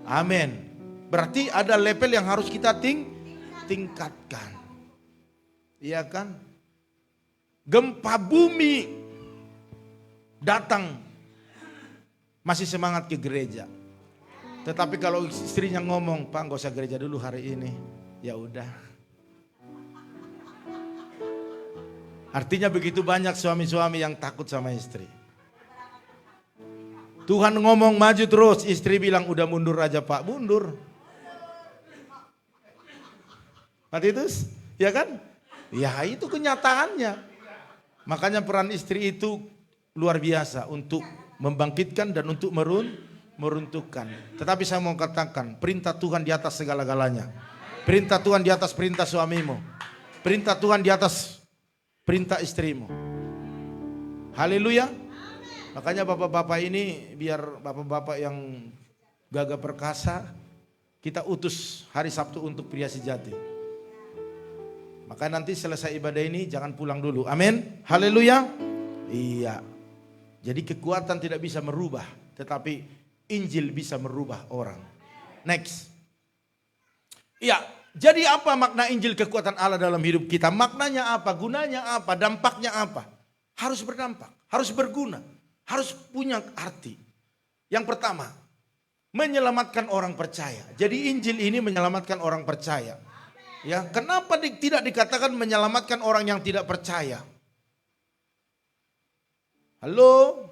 Amin. Berarti ada level yang harus kita tingkatkan. Iya kan? Gempa bumi datang, masih semangat ke gereja. Tetapi kalau istrinya ngomong, Pak gak usah gereja dulu hari ini, ya udah. Artinya begitu banyak suami-suami yang takut sama istri. Tuhan ngomong maju terus, istri bilang udah mundur aja Pak, mundur. Matius, ya kan? Ya itu kenyataannya. Makanya peran istri itu luar biasa untuk membangkitkan dan untuk meruntuhkan. Tetapi saya mau katakan, perintah Tuhan di atas segala-galanya. Perintah Tuhan di atas perintah suamimu. Perintah Tuhan di atas perintah istrimu. Haleluya. Makanya bapak-bapak ini, biar bapak-bapak yang gagah perkasa, kita utus hari Sabtu untuk pria sejati. Maka nanti selesai ibadah ini jangan pulang dulu. Amin. Haleluya. Iya. Jadi kekuatan tidak bisa merubah, tetapi Injil bisa merubah orang. Next. Iya, jadi apa makna Injil kekuatan Allah dalam hidup kita? Maknanya apa? Gunanya apa? Dampaknya apa? Harus berdampak, harus berguna, harus punya arti. Yang pertama, menyelamatkan orang percaya. Jadi Injil ini menyelamatkan orang percaya. Ya, kenapa tidak dikatakan menyelamatkan orang yang tidak percaya? Halo?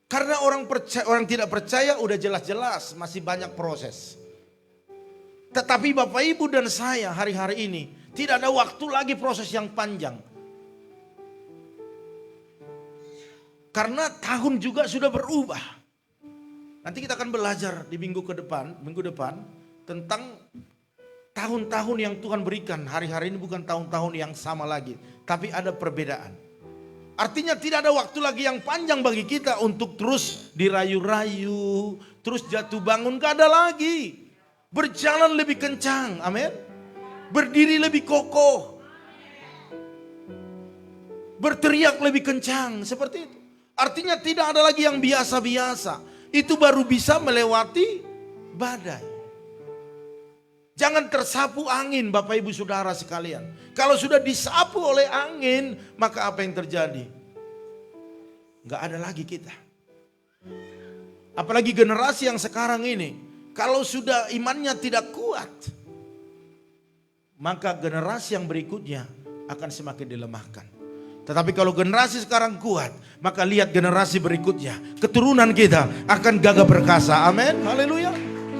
Karena orang tidak percaya udah jelas-jelas masih banyak proses. Tetapi Bapak Ibu dan saya hari-hari ini tidak ada waktu lagi proses yang panjang. Karena tahun juga sudah berubah. Nanti kita akan belajar di minggu depan tentang tahun-tahun yang Tuhan berikan. Hari-hari ini bukan tahun-tahun yang sama lagi, tapi ada perbedaan. Artinya tidak ada waktu lagi yang panjang bagi kita untuk terus dirayu-rayu, terus jatuh bangun, gak ada lagi. Berjalan lebih kencang, amin. Berdiri lebih kokoh. Berteriak lebih kencang, seperti itu. Artinya tidak ada lagi yang biasa-biasa. Itu baru bisa melewati badai. Jangan tersapu angin Bapak Ibu Saudara sekalian. Kalau sudah disapu oleh angin, maka apa yang terjadi? Gak ada lagi kita. Apalagi generasi yang sekarang ini. Kalau sudah imannya tidak kuat, maka generasi yang berikutnya akan semakin dilemahkan. Tetapi kalau generasi sekarang kuat, maka lihat generasi berikutnya. Keturunan kita akan gagah perkasa. Amin. Haleluya.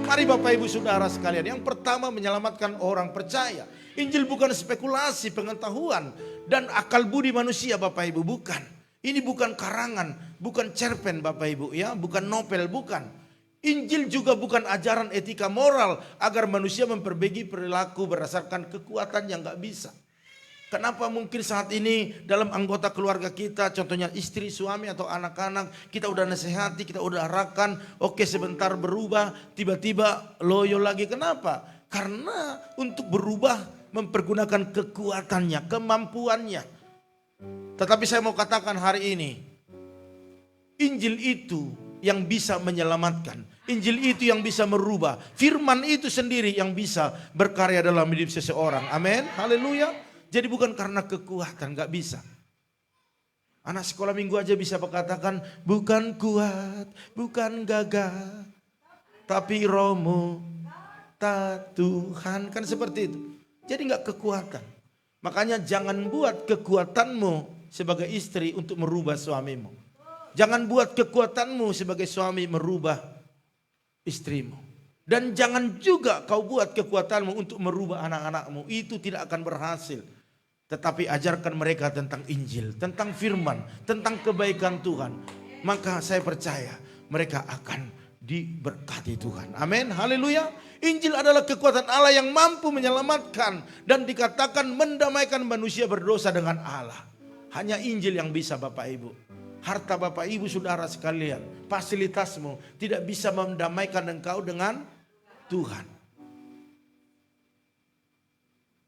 Mari Bapak Ibu Saudara sekalian, yang pertama menyelamatkan orang percaya. Injil bukan spekulasi, pengetahuan dan akal budi manusia Bapak Ibu, bukan. Ini bukan karangan, bukan cerpen Bapak Ibu ya, bukan novel, bukan. Injil juga bukan ajaran etika moral agar manusia memperbaiki perilaku berdasarkan kekuatan yang gak bisa. Kenapa mungkin saat ini dalam anggota keluarga kita, contohnya istri, suami atau anak-anak, kita udah nasihati, kita udah arahkan, oke sebentar berubah, tiba-tiba loyo lagi. Kenapa? Karena untuk berubah mempergunakan kekuatannya, kemampuannya. Tetapi saya mau katakan hari ini, Injil itu yang bisa menyelamatkan. Injil itu yang bisa merubah. Firman itu sendiri yang bisa berkarya dalam hidup seseorang. Amin. Haleluya. Jadi bukan karena kekuatan, gak bisa. Anak sekolah minggu aja bisa berkatakan, bukan kuat, bukan gagah, tapi rohmu tak Tuhan. Kan seperti itu. Jadi gak kekuatan. Makanya jangan buat kekuatanmu sebagai istri untuk merubah suamimu. Jangan buat kekuatanmu sebagai suami merubah istrimu. Dan jangan juga kau buat kekuatanmu untuk merubah anak-anakmu. Itu tidak akan berhasil. Tetapi ajarkan mereka tentang Injil, tentang firman, tentang kebaikan Tuhan. Maka saya percaya mereka akan diberkati Tuhan. Amin. Haleluya. Injil adalah kekuatan Allah yang mampu menyelamatkan dan dikatakan mendamaikan manusia berdosa dengan Allah. Hanya Injil yang bisa Bapak Ibu. Harta Bapak Ibu saudara sekalian, fasilitasmu tidak bisa mendamaikan engkau dengan Tuhan.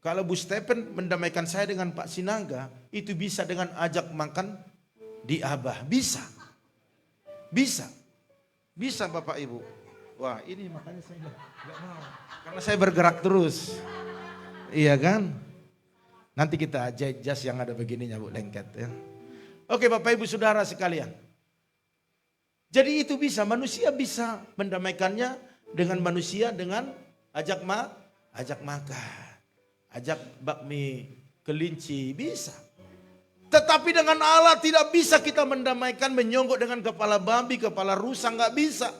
Kalau Bu Stephen mendamaikan saya dengan Pak Sinaga, itu bisa dengan ajak makan di Abah. Bisa. Bisa. Bisa Bapak Ibu. Wah ini makanya saya gak mau. Karena saya bergerak terus. Iya kan? Nanti kita jahit jas yang ada begininya Bu, lengket ya. Oke Bapak Ibu Saudara sekalian. Jadi itu bisa, manusia bisa mendamaikannya dengan manusia dengan ajak makan. Ajak bakmi kelinci, bisa. Tetapi dengan Allah tidak bisa kita mendamaikan, menyonggok dengan kepala babi, kepala rusa, nggak bisa.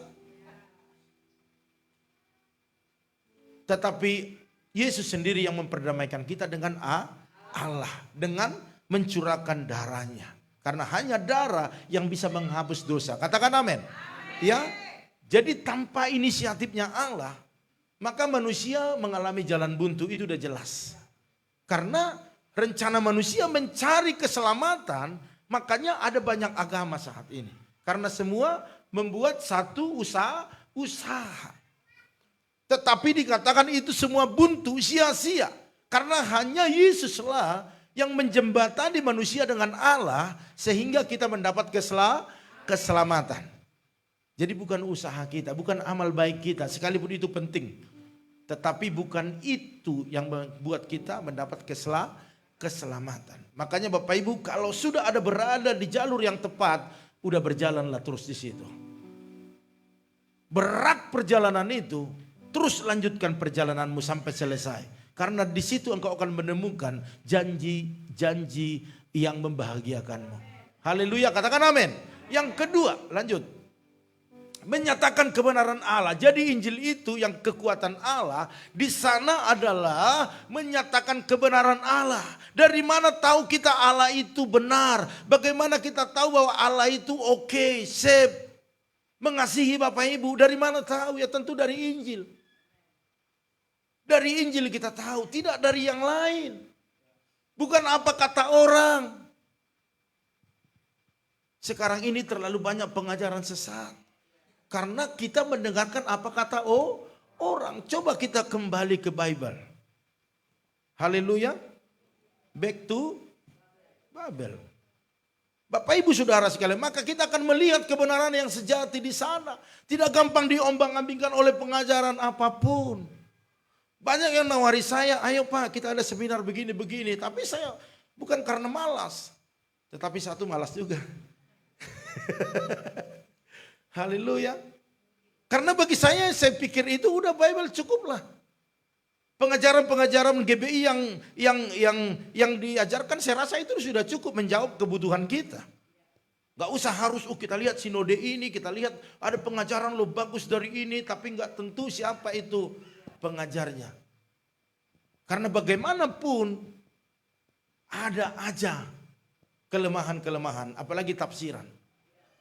Tetapi Yesus sendiri yang memperdamaikan kita dengan Allah. Dengan mencurahkan darahnya. Karena hanya darah yang bisa menghapus dosa. Katakan amin. Ya. Jadi tanpa inisiatifnya Allah, maka manusia mengalami jalan buntu, itu udah jelas. Karena rencana manusia mencari keselamatan, makanya ada banyak agama saat ini. Karena semua membuat satu usaha. Tetapi dikatakan itu semua buntu, sia-sia. Karena hanya Yesuslah yang menjembatani manusia dengan Allah, sehingga kita mendapat keselamatan. Jadi bukan usaha kita, bukan amal baik kita, sekalipun itu penting. Tetapi bukan itu yang membuat kita mendapat keselamatan. Makanya Bapak Ibu kalau sudah ada berada di jalur yang tepat, udah berjalanlah terus di situ. Berat perjalanan itu, terus lanjutkan perjalananmu sampai selesai. Karena di situ engkau akan menemukan janji-janji yang membahagiakanmu. Haleluya, katakan amin. Yang kedua, lanjut. Menyatakan kebenaran Allah. Jadi Injil itu yang kekuatan Allah. Di sana adalah menyatakan kebenaran Allah. Dari mana tahu kita Allah itu benar? Bagaimana kita tahu bahwa Allah itu oke, sip, mengasihi Bapak Ibu? Dari mana tahu? Ya tentu dari Injil. Dari Injil kita tahu, tidak dari yang lain. Bukan apa kata orang. Sekarang ini terlalu banyak pengajaran sesat. Karena kita mendengarkan apa kata orang. Coba kita kembali ke Bible. Haleluya. Back to Babel. Bapak Ibu Saudara sekalian, maka kita akan melihat kebenaran yang sejati di sana. Tidak gampang diombang-ambingkan oleh pengajaran apapun. Banyak yang nawari saya, ayo Pak kita ada seminar begini-begini. Tapi saya bukan karena malas. Tetapi satu malas juga. Haleluya. Karena bagi saya pikir itu udah Bible cukuplah. Pengajaran-pengajaran GBI yang diajarkan saya rasa itu sudah cukup menjawab kebutuhan kita. Gak usah harus kita lihat sinode ini, kita lihat ada pengajaran lo bagus dari ini, tapi gak tentu siapa itu pengajarnya. Karena bagaimanapun ada aja kelemahan-kelemahan, apalagi tafsiran.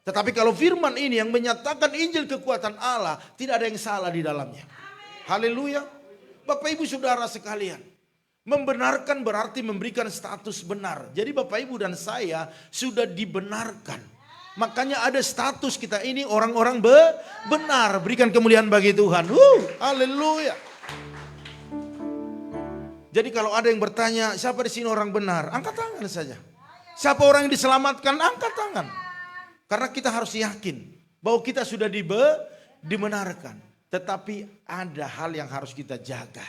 Tetapi kalau firman ini yang menyatakan Injil kekuatan Allah, tidak ada yang salah di dalamnya. Haleluya. Bapak Ibu Saudara sekalian, membenarkan berarti memberikan status benar. Jadi Bapak Ibu dan saya sudah dibenarkan. Makanya ada status kita ini orang-orang benar. Berikan kemuliaan bagi Tuhan. Haleluya. Jadi kalau ada yang bertanya, siapa di sini orang benar? Angkat tangan saja. Siapa orang yang diselamatkan? Angkat tangan. Karena kita harus yakin bahwa kita sudah dibenarkan. Tetapi ada hal yang harus kita jaga.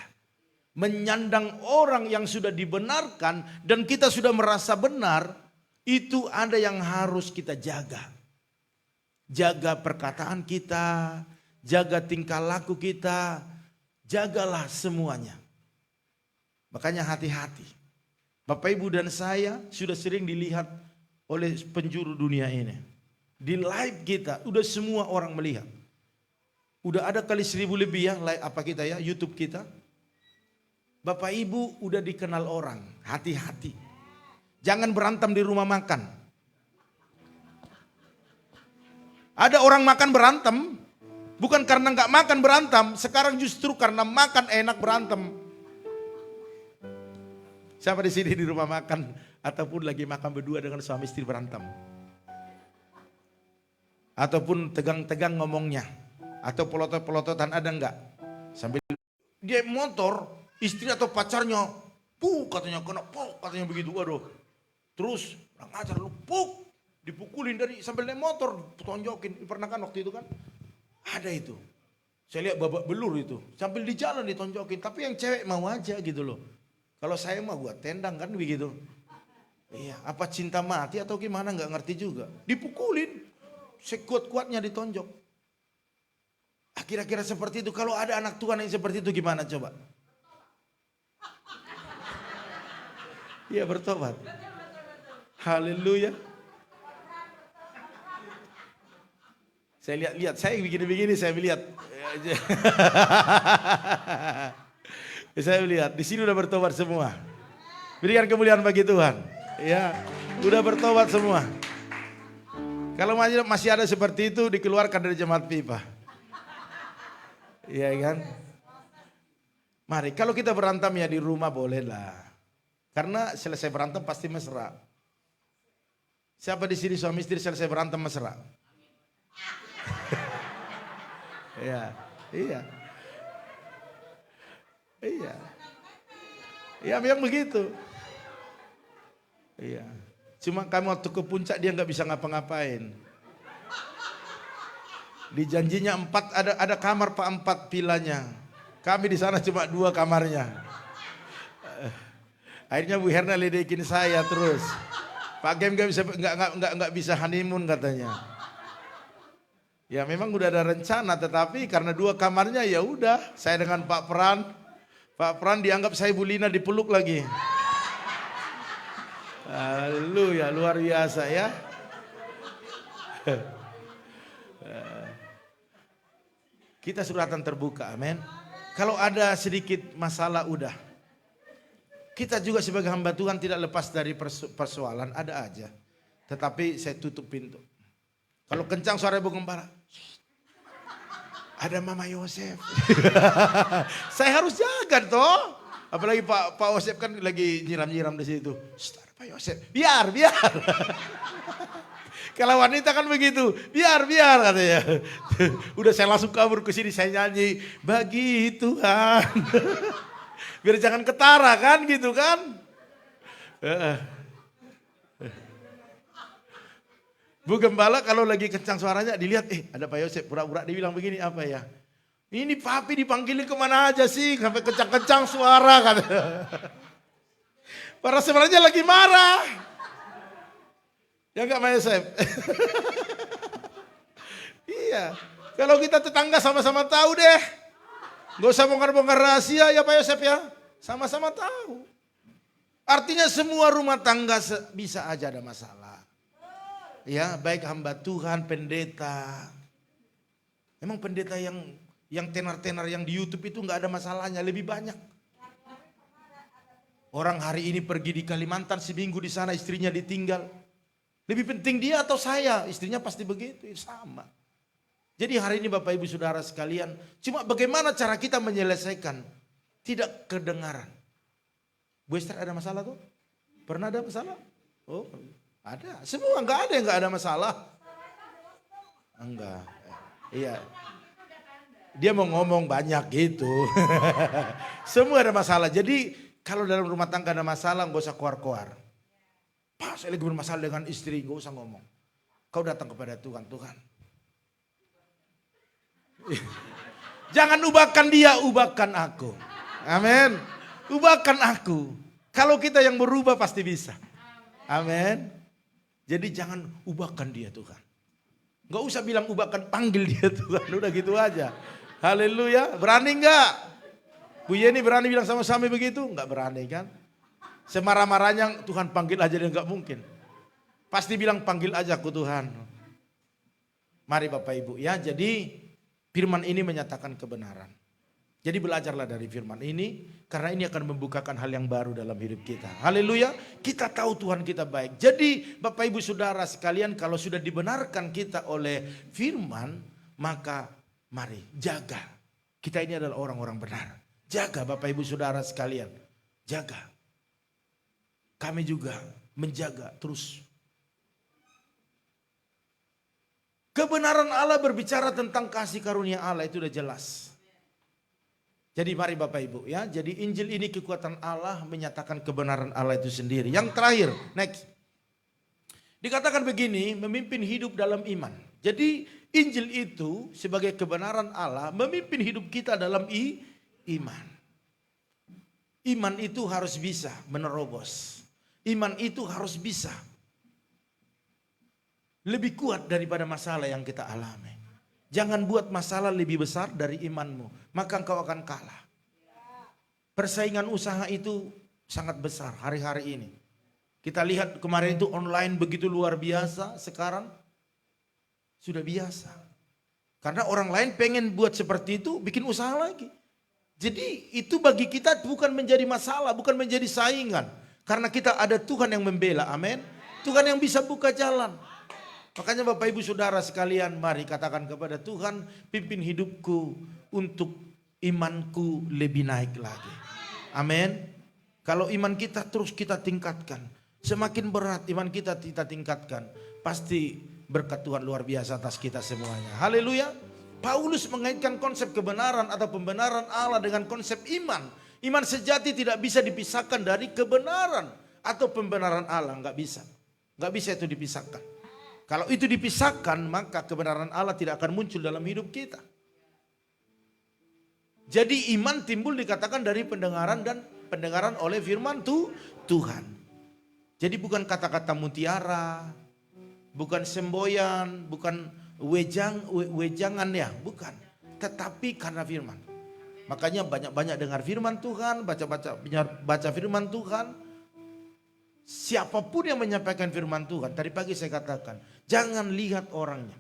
Menyandang orang yang sudah dibenarkan dan kita sudah merasa benar, itu ada yang harus kita jaga. Jaga perkataan kita, jaga tingkah laku kita, jagalah semuanya. Makanya hati-hati. Bapak Ibu dan saya sudah sering dilihat oleh penjuru dunia ini. Di live kita, udah semua orang melihat. Udah ada kali 1000 lebih ya, YouTube kita. Bapak Ibu udah dikenal orang, hati-hati. Jangan berantem di rumah makan. Ada orang makan berantem, bukan karena nggak makan berantem, sekarang justru karena makan enak berantem. Siapa di sini di rumah makan ataupun lagi makan berdua dengan suami istri berantem? Ataupun tegang-tegang ngomongnya, atau pelotot-pelototan ada enggak? Sambil dia motor, istri atau pacarnya, katanya kena katanya begitu, waduh. Terus orang ajar lu dipukulin dari sambil naik motor, tonjokin. Pernah kan waktu itu kan? Ada itu. Saya lihat babak belur itu, sambil di jalan ditonjokin. Tapi yang cewek mau aja gitu loh. Kalau saya mah buat tendang kan begitu. Iya, apa cinta mati atau gimana nggak ngerti juga. Dipukulin, sekuat-kuatnya ditonjok. Kira-kira seperti itu. Kalau ada anak Tuhan yang seperti itu gimana coba? Iya bertobat. Haleluya. Saya lihat, saya begini-begini saya lihat. Saya lihat di sini udah bertobat semua. Berikan kemuliaan bagi Tuhan. Ya, udah bertobat semua. Kalau masih ada seperti itu dikeluarkan dari jemaat pipa. Iya kan? Mari, kalau kita berantem ya di rumah bolehlah. Karena selesai berantem pasti mesra. Siapa di sini suami istri selesai berantem mesra? Iya, iya. Iya. Ya memang begitu. Iya. Cuma kamu waktu ke puncak dia nggak bisa ngapa-ngapain. Di janjinya 4 ada kamar Pak 4 vilanya. Kami di sana cuma 2 kamarnya. Akhirnya Bu Herna ledekin saya terus. Pak Gem nggak bisa honeymoon katanya. Ya memang udah ada rencana, tetapi karena 2 kamarnya ya udah. Saya dengan Pak Pran dianggap saya Bu Lina dipeluk lagi. Haleluya, luar biasa ya. Kita suratan terbuka, amin. Kalau ada sedikit masalah udah. Kita juga sebagai hamba Tuhan tidak lepas dari persoalan, ada aja. Tetapi saya tutup pintu. Kalau kencang suara Ibu Gembala, ada Mama Yosef. Saya harus jaga toh. Apalagi Pak Yosef kan lagi nyiram-nyiram di situ. Ada Pak Yosef, biar. Kalau wanita kan begitu, biar katanya. Udah saya langsung kabur ke sini, saya nyanyi, bagi Tuhan. Biar jangan ketara kan gitu kan. Bu Gembala kalau lagi kencang suaranya dilihat, ada Pak Yosef, pura-pura dibilang begini, apa ya? Ini papi dipanggilin kemana aja sih, sampai kencang-kencang suara kan. Padahal sebenarnya lagi marah. Ya enggak Pak Yosef? Iya, kalau kita tetangga sama-sama tahu deh. Gak usah bongkar-bongkar rahasia ya Pak Yosef ya. Sama-sama tahu. Artinya semua rumah tangga bisa aja ada masalah. Ya, baik hamba Tuhan, pendeta. Emang pendeta yang tenar-tenar yang di YouTube itu nggak ada masalahnya, lebih banyak. Orang hari ini pergi di Kalimantan seminggu di sana istrinya ditinggal. Lebih penting dia atau saya? Istrinya pasti begitu, sama. Jadi hari ini Bapak Ibu Saudara sekalian, cuma bagaimana cara kita menyelesaikan? Tidak kedengaran. Bu Esther ada masalah tuh? Pernah ada masalah? Oh, ada. Semua enggak ada yang enggak ada masalah. Enggak. Iya. Dia mau ngomong banyak gitu. Semua ada masalah. Jadi Kalau dalam rumah tangga ada masalah, gak usah keluar-keluar. Pak, saya lagi bermasalah dengan istri, gak usah ngomong. Kau datang kepada Tuhan, Tuhan. Jangan ubahkan dia, ubahkan aku. Amin. Ubahkan aku. Kalau kita yang berubah pasti bisa. Amin. Jadi jangan ubahkan dia Tuhan. Gak usah bilang ubahkan, panggil dia Tuhan. Udah gitu aja. Haleluya. Berani gak? Bu Yeni berani bilang sama suami begitu? Gak berani kan? Semarah-marahnya Tuhan panggil aja, dia gak mungkin. Pasti bilang panggil aja aku Tuhan. Mari Bapak Ibu ya. Jadi firman ini menyatakan kebenaran. Jadi belajarlah dari firman ini, karena ini akan membukakan hal yang baru dalam hidup kita. Haleluya, kita tahu Tuhan kita baik. Jadi Bapak Ibu Saudara sekalian, kalau sudah dibenarkan kita oleh firman, maka mari jaga. Kita ini adalah orang-orang benar. Jaga Bapak Ibu Saudara sekalian, jaga. Kami juga menjaga terus. Kebenaran Allah berbicara tentang kasih karunia Allah, itu udah jelas. Jadi mari Bapak Ibu ya, jadi Injil ini kekuatan Allah menyatakan kebenaran Allah itu sendiri. Yang terakhir, next. Dikatakan begini, memimpin hidup dalam iman. Jadi Injil itu sebagai kebenaran Allah memimpin hidup kita dalam iman. Iman itu harus bisa menerobos. Iman itu harus bisa lebih kuat daripada masalah yang kita alami. Jangan buat masalah lebih besar dari imanmu, maka engkau akan kalah. Persaingan usaha itu sangat besar hari-hari ini. Kita lihat kemarin itu online begitu luar biasa, sekarang sudah biasa. Karena orang lain pengen buat seperti itu, bikin usaha lagi. Jadi itu bagi kita bukan menjadi masalah, bukan menjadi saingan. Karena kita ada Tuhan yang membela, amin. Tuhan yang bisa buka jalan. Makanya Bapak Ibu Saudara sekalian, mari katakan kepada Tuhan, pimpin hidupku untuk imanku lebih naik lagi. Amin. Kalau iman kita terus kita tingkatkan, semakin berat iman kita tingkatkan, pasti berkat Tuhan luar biasa atas kita semuanya. Haleluya. Paulus mengaitkan konsep kebenaran atau pembenaran Allah dengan konsep iman. Iman sejati tidak bisa dipisahkan dari kebenaran atau pembenaran Allah, nggak bisa. Nggak bisa itu dipisahkan. Kalau itu dipisahkan, maka kebenaran Allah tidak akan muncul dalam hidup kita. Jadi iman timbul dikatakan dari pendengaran dan pendengaran oleh firman Tuhan. Jadi bukan kata-kata mutiara, bukan semboyan, bukan wejangan ya, bukan. Tetapi karena firman. Makanya banyak-banyak dengar firman Tuhan, baca firman Tuhan. Siapapun yang menyampaikan firman Tuhan, tadi pagi saya katakan, jangan lihat orangnya.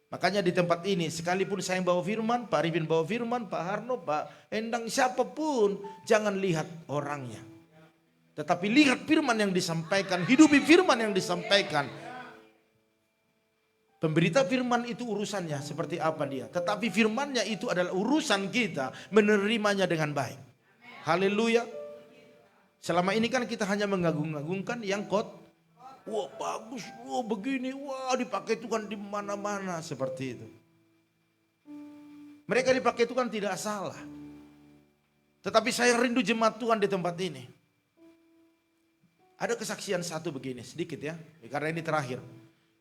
Makanya di tempat ini, sekalipun saya bawa firman, Pak Arifin bawa firman, Pak Harno, Pak Endang, siapapun, jangan lihat orangnya. Tetapi lihat firman yang disampaikan, hidupi firman yang disampaikan. Pemberita firman itu urusannya seperti apa dia. Tetapi firmannya itu adalah urusan kita menerimanya dengan baik. Haleluya. Selama ini kan kita hanya mengagung-agungkan yang wah bagus, wah begini, wah dipakai Tuhan di mana-mana seperti itu. Mereka dipakai Tuhan tidak salah. Tetapi saya rindu jemaat Tuhan di tempat ini. Ada kesaksian satu begini, sedikit ya, karena ini terakhir.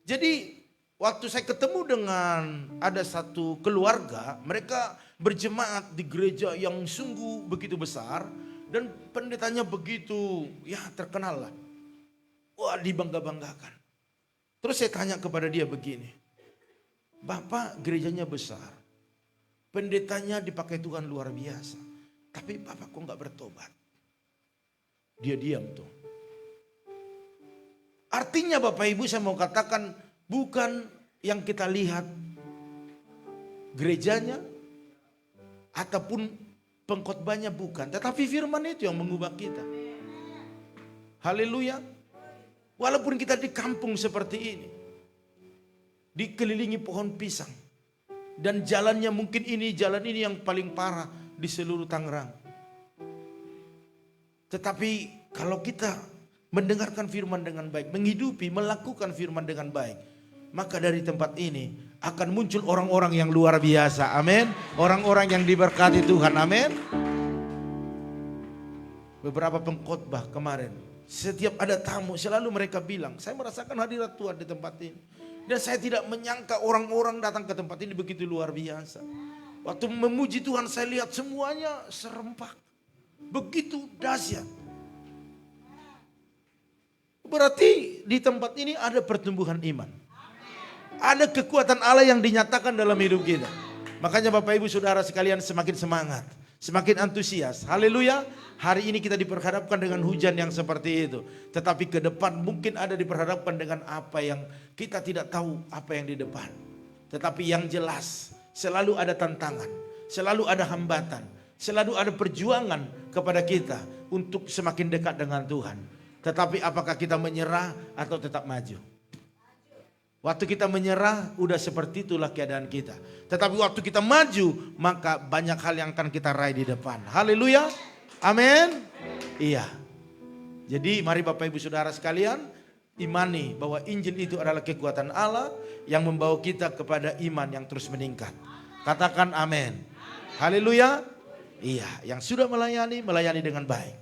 Jadi waktu saya ketemu dengan ada satu keluarga, mereka berjemaat di gereja yang sungguh begitu besar. Dan pendetanya begitu, ya terkenal lah. Wah dibangga-banggakan. Terus saya tanya kepada dia begini. Bapak gerejanya besar. Pendetanya dipakai Tuhan luar biasa. Tapi Bapak kok gak bertobat? Dia diam tuh. Artinya Bapak Ibu saya mau katakan, bukan yang kita lihat gerejanya ataupun pengkhotbahnya bukan, tetapi firman itu yang mengubah kita. Haleluya. Walaupun kita di kampung seperti ini, dikelilingi pohon pisang, dan jalannya mungkin jalan ini yang paling parah di seluruh Tangerang. Tetapi kalau kita mendengarkan firman dengan baik, menghidupi, melakukan firman dengan baik, maka dari tempat ini akan muncul orang-orang yang luar biasa. Amin. Orang-orang yang diberkati Tuhan. Amin. beberapa pengkhotbah kemarin, setiap ada tamu selalu mereka bilang, saya merasakan hadirat Tuhan di tempat ini. Dan saya tidak menyangka orang-orang datang ke tempat ini begitu luar biasa. Waktu memuji Tuhan saya lihat semuanya serempak. Begitu dahsyat. Berarti di tempat ini ada pertumbuhan iman. Ada kekuatan Allah yang dinyatakan dalam hidup kita. Makanya Bapak Ibu Saudara sekalian semakin semangat, semakin antusias. Haleluya. Hari ini kita diperhadapkan dengan hujan yang seperti itu. Tetapi ke depan mungkin ada diperhadapkan dengan apa yang kita tidak tahu apa yang di depan. Tetapi yang jelas selalu ada tantangan, selalu ada hambatan, selalu ada perjuangan kepada kita untuk semakin dekat dengan Tuhan. Tetapi apakah kita menyerah atau tetap maju? Waktu kita menyerah, udah seperti itulah keadaan kita. Tetapi waktu kita maju, maka banyak hal yang akan kita raih di depan. Haleluya. Amin. Iya. Jadi mari Bapak Ibu Saudara sekalian, imani bahwa Injil itu adalah kekuatan Allah yang membawa kita kepada iman yang terus meningkat. Katakan amin. Haleluya. Iya, yang sudah melayani dengan baik.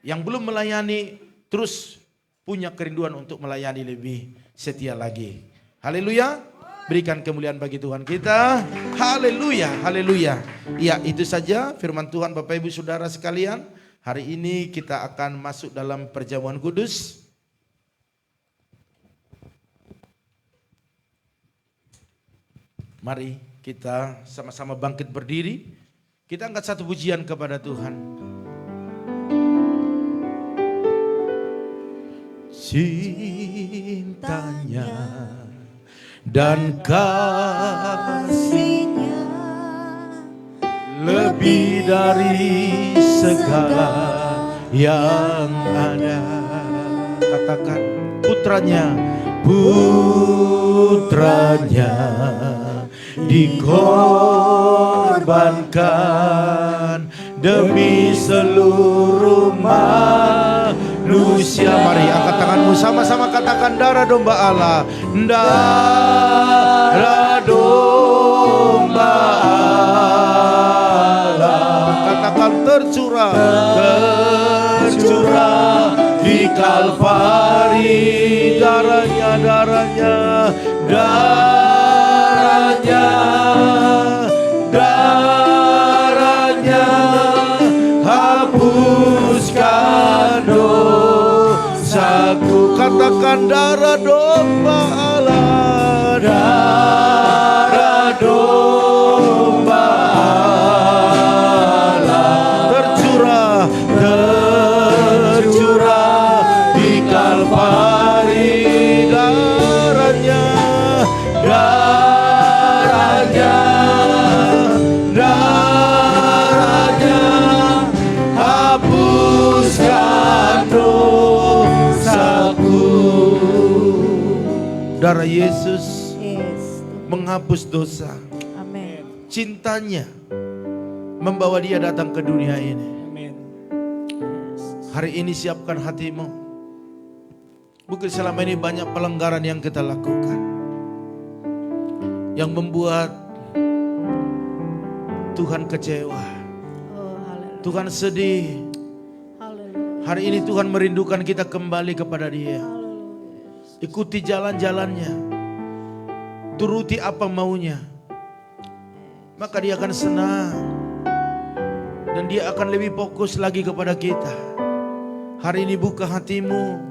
Yang belum melayani terus punya kerinduan untuk melayani lebih setia lagi. Haleluya. Berikan kemuliaan bagi Tuhan kita. Haleluya, haleluya. Ya, itu saja firman Tuhan Bapak Ibu Saudara sekalian. Hari ini kita akan masuk dalam perjamuan kudus. Mari kita sama-sama bangkit berdiri. Kita angkat satu pujian kepada Tuhan. Cintanya dan kasihnya lebih dari segala yang ada. Katakan putranya dikorbankan demi seluruh manusia. Mari angkat tanganmu sama-sama katakan darah domba Allah. Darah domba Allah. Katakan tercurah di Kalvari. Darahnya hapuskan dosaku. Katakan darah domba Allah. Darah domba Allah tercurah di Kalvari. Darahnya hapuskan dosaku. Darah Yesus menghapus dosa. Amin. Cintanya membawa dia datang ke dunia ini. Amin. Hari ini siapkan hatimu. Mungkin selama ini banyak pelanggaran yang kita lakukan, yang membuat Tuhan kecewa, Tuhan sedih. Hari ini Tuhan merindukan kita kembali kepada Dia. Ikuti jalan-jalannya, turuti apa maunya, maka Dia akan senang dan Dia akan lebih fokus lagi kepada kita. Hari ini buka hatimu.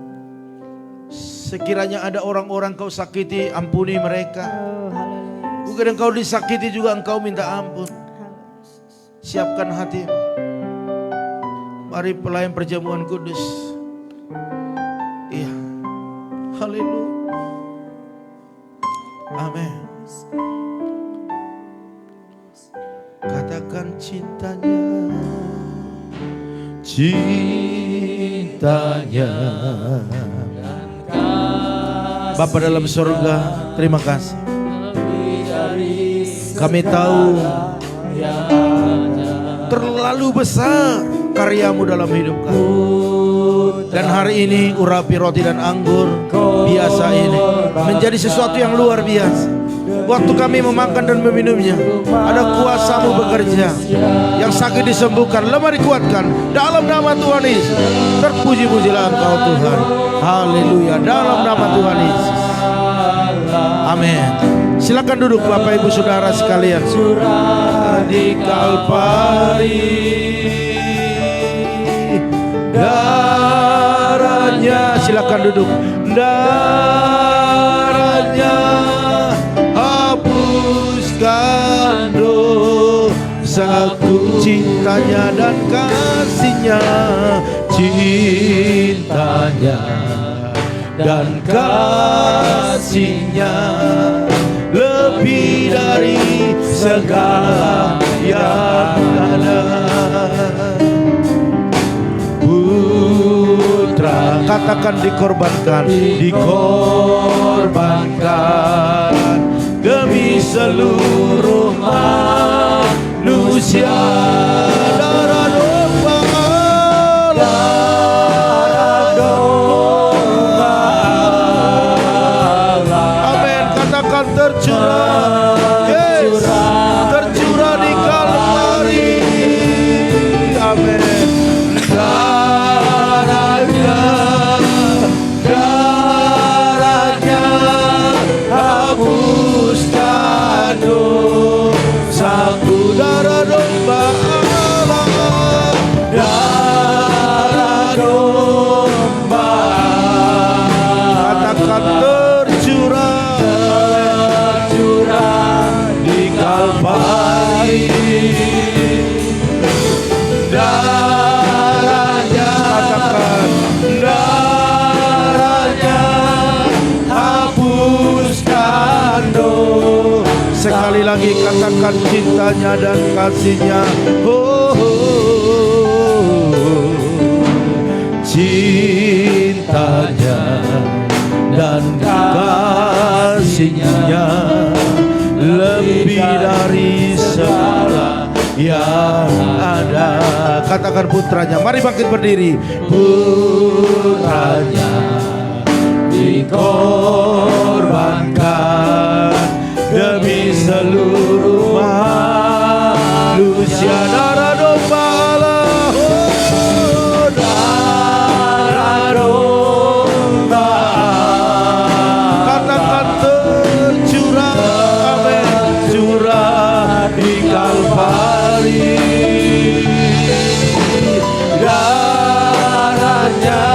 Sekiranya ada orang-orang kau sakiti, ampuni mereka. Mungkin engkau disakiti juga, engkau minta ampun. Siapkan hatimu. Mari pelayan perjamuan kudus. Iya. Haleluya. Amin. Katakan cintanya. Bapa dalam surga, terima kasih. Kami tahu terlalu besar karyamu dalam hidup kami. Dan hari ini urapi roti dan anggur biasa ini menjadi sesuatu yang luar biasa. waktu kami memakan dan meminumnya, ada kuasa-Mu bekerja. Yang sakit disembuhkan, lemah dikuatkan. Dalam nama Tuhan Yesus. Terpuji-pujilah Engkau Tuhan. Haleluya. Dalam nama Tuhan Yesus. Amin. Silakan duduk Bapak Ibu Saudara sekalian. Di Kalvari, darahnya, silakan duduk. Darahnya hapuskan dosaku, cintanya dan kasihnya, cintanya dan kasihnya lebih dari segala yang ada. Putra, katakan dikorbankan, dikorbankan demi seluruh manusia. Darah domba, darah domba, amin. Katakan tercurah, yes, tercurah di Kalvari, amin. Darahnya, darahnya hapuskan dosaku. Darah domba Allah, darah domba, katakan tercurah, tercurah di Kalvari. Darahnya, katakan darahnya hapuskan dosa. Sekali lagi katakan cintanya dan kasihnya. Oh, cintanya dan kasihnya lebih dari segala yang ada. Katakan putranya, mari bangkit berdiri. Putranya dikorbankan demi seluruh manusia. Darah domba Allah, oh, darah domba, katakan tercurah, amin, curah di Kalvari. Darahnya,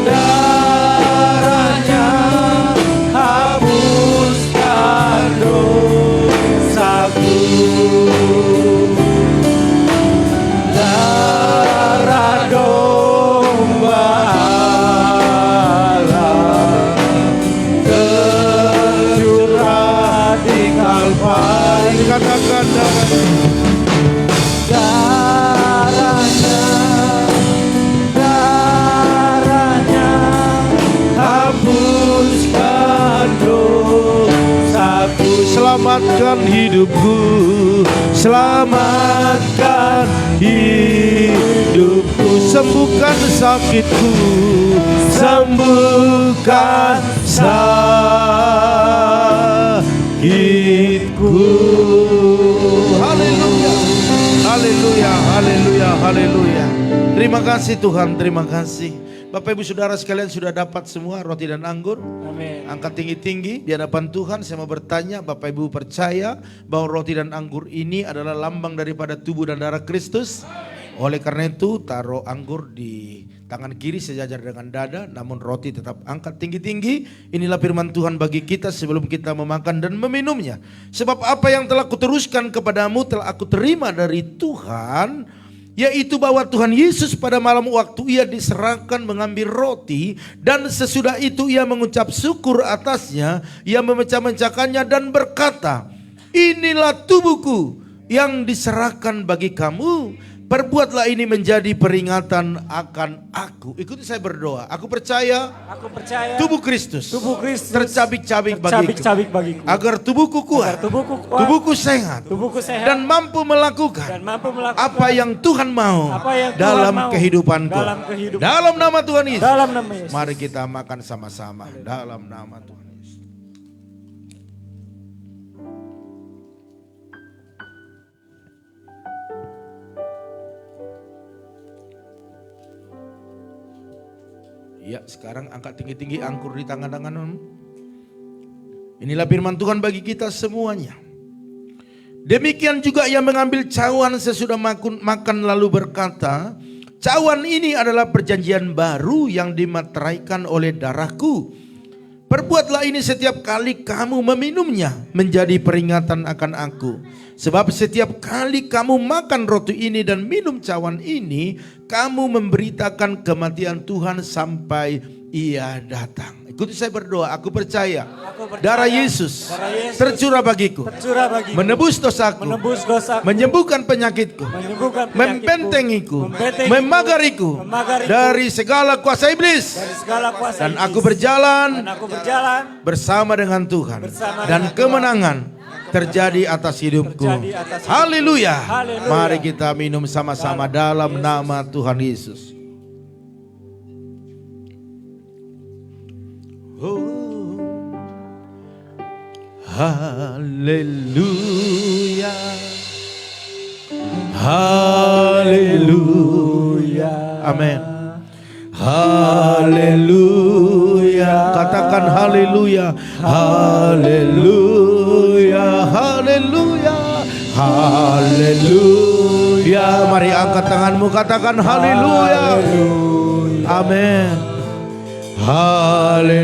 darahnya hapuskan dosaku. Darah domba Allah tercurah di Kalvari. Katakan darahnya, darahnya hapuskan dosaku. Selamatkan hidupku, selamatkan hidupku, sembuhkan sakitku, sembuhkan sakitku. Haleluya, haleluya, haleluya, haleluya. Terima kasih Tuhan, terima kasih. Bapak Ibu Saudara sekalian sudah dapat semua roti dan anggur. Amin. Angkat tinggi-tinggi di hadapan Tuhan. Saya mau bertanya, Bapak Ibu percaya bahwa roti dan anggur ini adalah lambang daripada tubuh dan darah Kristus? Oleh karena itu taruh anggur di tangan kiri sejajar dengan dada, namun roti tetap angkat tinggi-tinggi. Inilah firman Tuhan bagi kita sebelum kita memakan dan meminumnya. Sebab apa yang telah kuteruskan kepadamu telah aku terima dari Tuhan, yaitu bahwa Tuhan Yesus pada malam waktu ia diserahkan mengambil roti, dan sesudah itu ia mengucap syukur atasnya, ia memecah-mecahkannya dan berkata, inilah tubuhku yang diserahkan bagi kamu. Perbuatlah ini menjadi peringatan akan aku. Ikuti saya berdoa. Aku percaya tubuh Kristus tercabik-cabik bagiku. Agar tubuhku kuat, tubuhku sehat, dan mampu melakukan apa yang Tuhan mau dalam kehidupanku. Dalam nama Tuhan Yesus. Mari kita makan sama-sama dalam nama Tuhan Yesus. Ya, sekarang angkat tinggi-tinggi angkur di tangan-tanganmu. Inilah firman Tuhan bagi kita semuanya. Demikian juga ia mengambil cawan sesudah makan lalu berkata, cawan ini adalah perjanjian baru yang dimateraikan oleh darahku. Perbuatlah ini setiap kali kamu meminumnya menjadi peringatan akan aku. Sebab setiap kali kamu makan roti ini dan minum cawan ini, kamu memberitakan kematian Tuhan sampai ia datang. Ikuti saya berdoa, aku percaya, darah Yesus tercurah bagiku, menebus dosaku, menyembuhkan penyakitku, membentengiku, memagariku dari segala kuasa iblis. Dan aku berjalan bersama dengan Tuhan, dan kemenangan terjadi atas hidupku. Haleluya. Mari kita minum sama-sama dalam nama Tuhan Yesus. Oh, haleluya, haleluya, amin, haleluya. Katakan haleluya, haleluya, haleluya, haleluya. Mari angkat tanganmu, katakan haleluya, amin. Haleluya,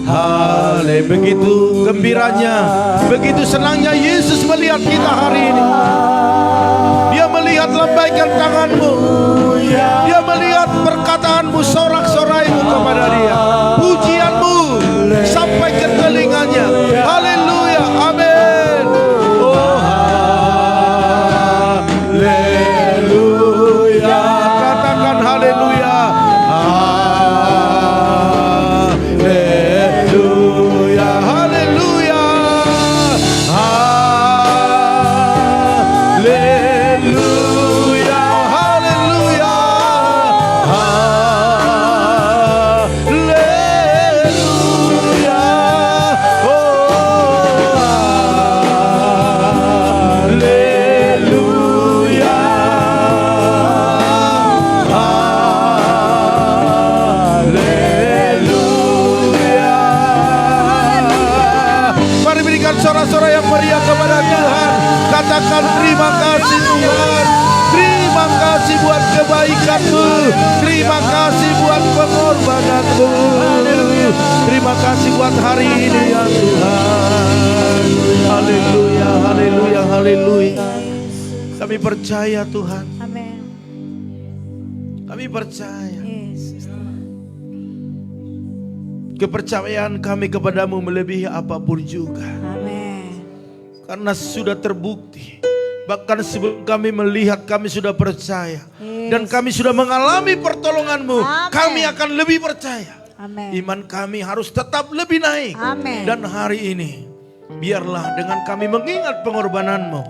haleluya. Begitu gembiranya, begitu senangnya Yesus melihat kita hari ini. Dia melihat lambaikan tanganmu, dia melihat perkataanmu, sorak-soraimu kepada dia, pujianmu sampai ke telinganya. Haleluya, amin. Oh, haleluya. Katakan haleluya. Sorak-sorai yang meriah kepada Tuhan. Katakan terima kasih Tuhan. Terima kasih buat kebaikan-Mu. Terima kasih buat pengorbanan-Mu. Terima kasih buat hari ini ya Tuhan. Haleluya, haleluya, haleluya. Kami percaya Tuhan. Amin. Kami percaya. Yesus. Kepercayaan kami kepadamu melebihi apapun juga. Amin. Karena sudah terbukti. Bahkan sebelum kami melihat, kami sudah percaya. Dan kami sudah mengalami pertolongan-Mu. Amin. Kami akan lebih percaya. Amin. Iman kami harus tetap lebih naik. Amin. Dan hari ini, biarlah dengan kami mengingat pengorbanan-Mu,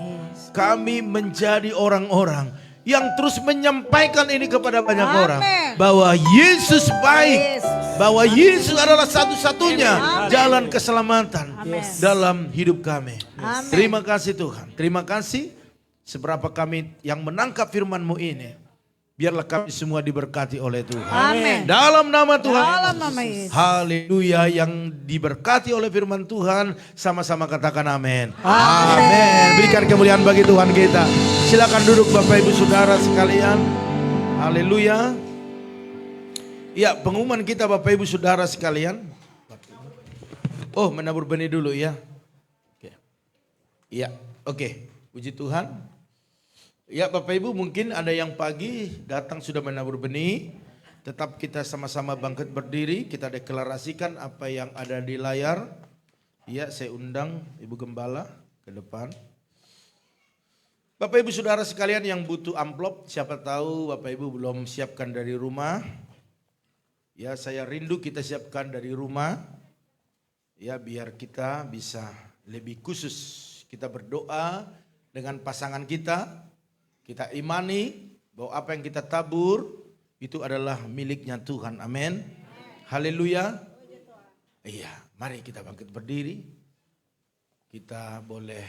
kami menjadi orang-orang yang terus menyampaikan ini kepada banyak Amin. orang. Bahwa Yesus baik. Yesus. Bahwa Yesus adalah satu-satunya jalan keselamatan Amin. dalam hidup kami. Amin. Terima kasih Tuhan. Terima kasih seberapa kami yang menangkap firman-Mu ini. Biarlah kami semua diberkati oleh Tuhan. Amin. Dalam nama Tuhan. Dalam nama Yesus. Haleluya, yang diberkati oleh firman Tuhan. Sama-sama katakan amin. Amin. Berikan kemuliaan bagi Tuhan kita. Silakan duduk Bapak Ibu Saudara sekalian. Haleluya. Ya, pengumuman kita Bapak Ibu Saudara sekalian. Oh, menabur benih dulu ya. Oke. Ya, oke. Puji Tuhan. Ya, Bapak Ibu, mungkin ada yang pagi datang sudah menabur benih. Tetap kita sama-sama bangkit berdiri, kita deklarasikan apa yang ada di layar. Ya, saya undang Ibu Gembala ke depan. Bapak Ibu Saudara sekalian yang butuh amplop, siapa tahu Bapak Ibu belum siapkan dari rumah. Ya, saya rindu kita siapkan dari rumah. Ya, biar kita bisa lebih khusus. Kita berdoa dengan pasangan kita. Kita imani bahwa apa yang kita tabur itu adalah miliknya Tuhan. Amin. Haleluya. Iya, mari kita bangkit berdiri. Kita boleh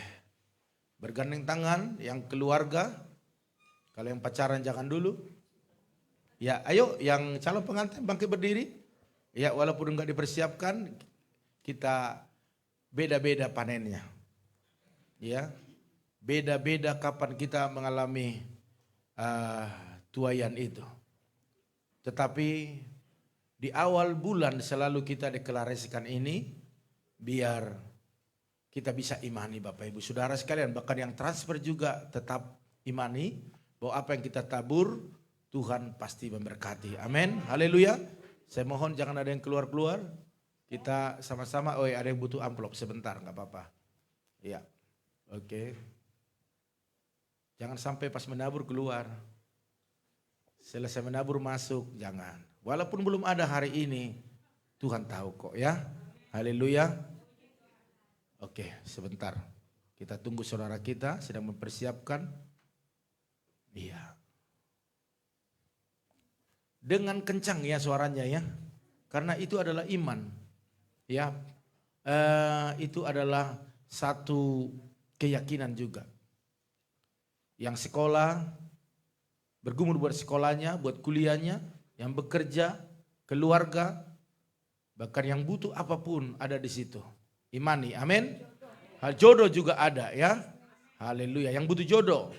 bergandeng tangan yang keluarga. Kalau yang pacaran jangan dulu. Ya, ayo yang calon pengantin bangkit berdiri. Ya, walaupun enggak dipersiapkan, kita beda-beda panennya. Ya, beda-beda kapan kita mengalami tuayan itu. Tetapi di awal bulan selalu kita deklarasikan ini biar kita bisa imani Bapak Ibu Saudara sekalian. Bahkan yang transfer juga tetap imani bahwa apa yang kita tabur Tuhan pasti memberkati. Amin. Haleluya. Saya mohon jangan ada yang keluar-keluar. Kita sama-sama, ada yang butuh amplop sebentar, nggak apa-apa. Iya. Oke. Jangan sampai pas menabur keluar. Selesai menabur masuk, jangan. Walaupun belum ada hari ini, Tuhan tahu kok ya. Haleluya. Oke, sebentar. Kita tunggu saudara kita sedang mempersiapkan. Iya. Dengan kencang ya suaranya ya. Karena itu adalah iman. Ya. Itu adalah satu keyakinan juga. Yang sekolah, bergumul buat sekolahnya, buat kuliahnya, yang bekerja, keluarga, bahkan yang butuh apapun ada di situ. Imani, amin. Hal jodoh juga ada ya. Haleluya, yang butuh jodoh.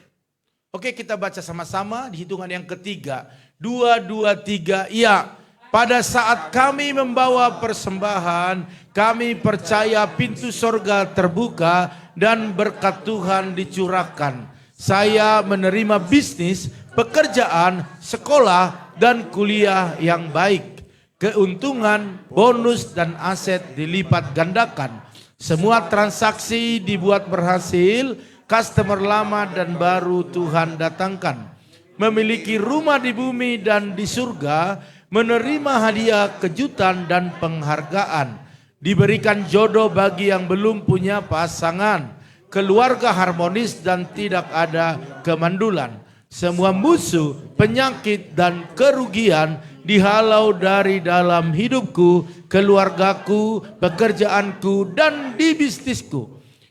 Oke, kita baca sama-sama di hitungan yang ketiga. 2, 2, 3, iya. Pada saat kami membawa persembahan, kami percaya pintu sorga terbuka dan berkat Tuhan dicurahkan. Saya menerima bisnis, pekerjaan, sekolah, dan kuliah yang baik. Keuntungan, bonus, dan aset dilipat gandakan. Semua transaksi dibuat berhasil, customer lama dan baru Tuhan datangkan. Memiliki rumah di bumi dan di surga, menerima hadiah kejutan dan penghargaan. Diberikan jodoh bagi yang belum punya pasangan. Keluarga harmonis dan tidak ada kemandulan. Semua musuh, penyakit dan kerugian dihalau dari dalam hidupku, keluargaku, pekerjaanku dan di bisnisku.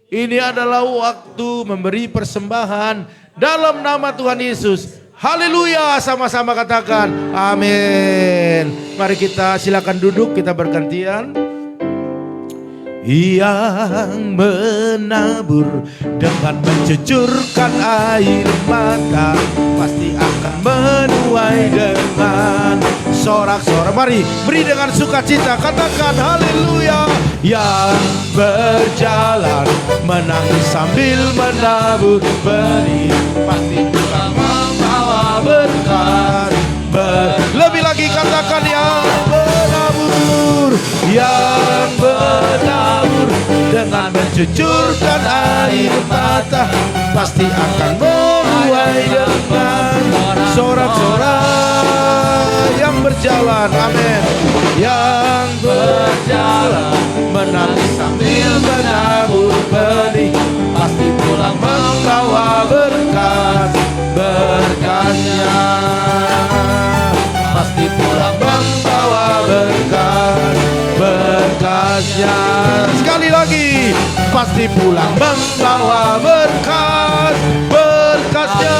Ini adalah waktu memberi persembahan dalam nama Tuhan Yesus. Haleluya, sama-sama katakan amin. Mari kita silakan duduk, kita bergantian. Yang menabur dengan mencucurkan air mata pasti akan menuai dengan sorak-sorai. Mari beri dengan sukacita, katakan haleluya. Yang berjalan menangis sambil menabur benih pasti Tuhan membawa berkat. Lebih lagi katakan yang menabur, yang menabur dengan mencucurkan air mata pasti akan menuai dengan sorak-sorai. Yang berjalan, amin. Yang berjalan menangis sambil menabur benih pasti pulang membawa berkat. Berkatnya pasti pulang membawa berkat. Berkatnya sekali lagi pasti pulang membawa berkat. Berkatnya.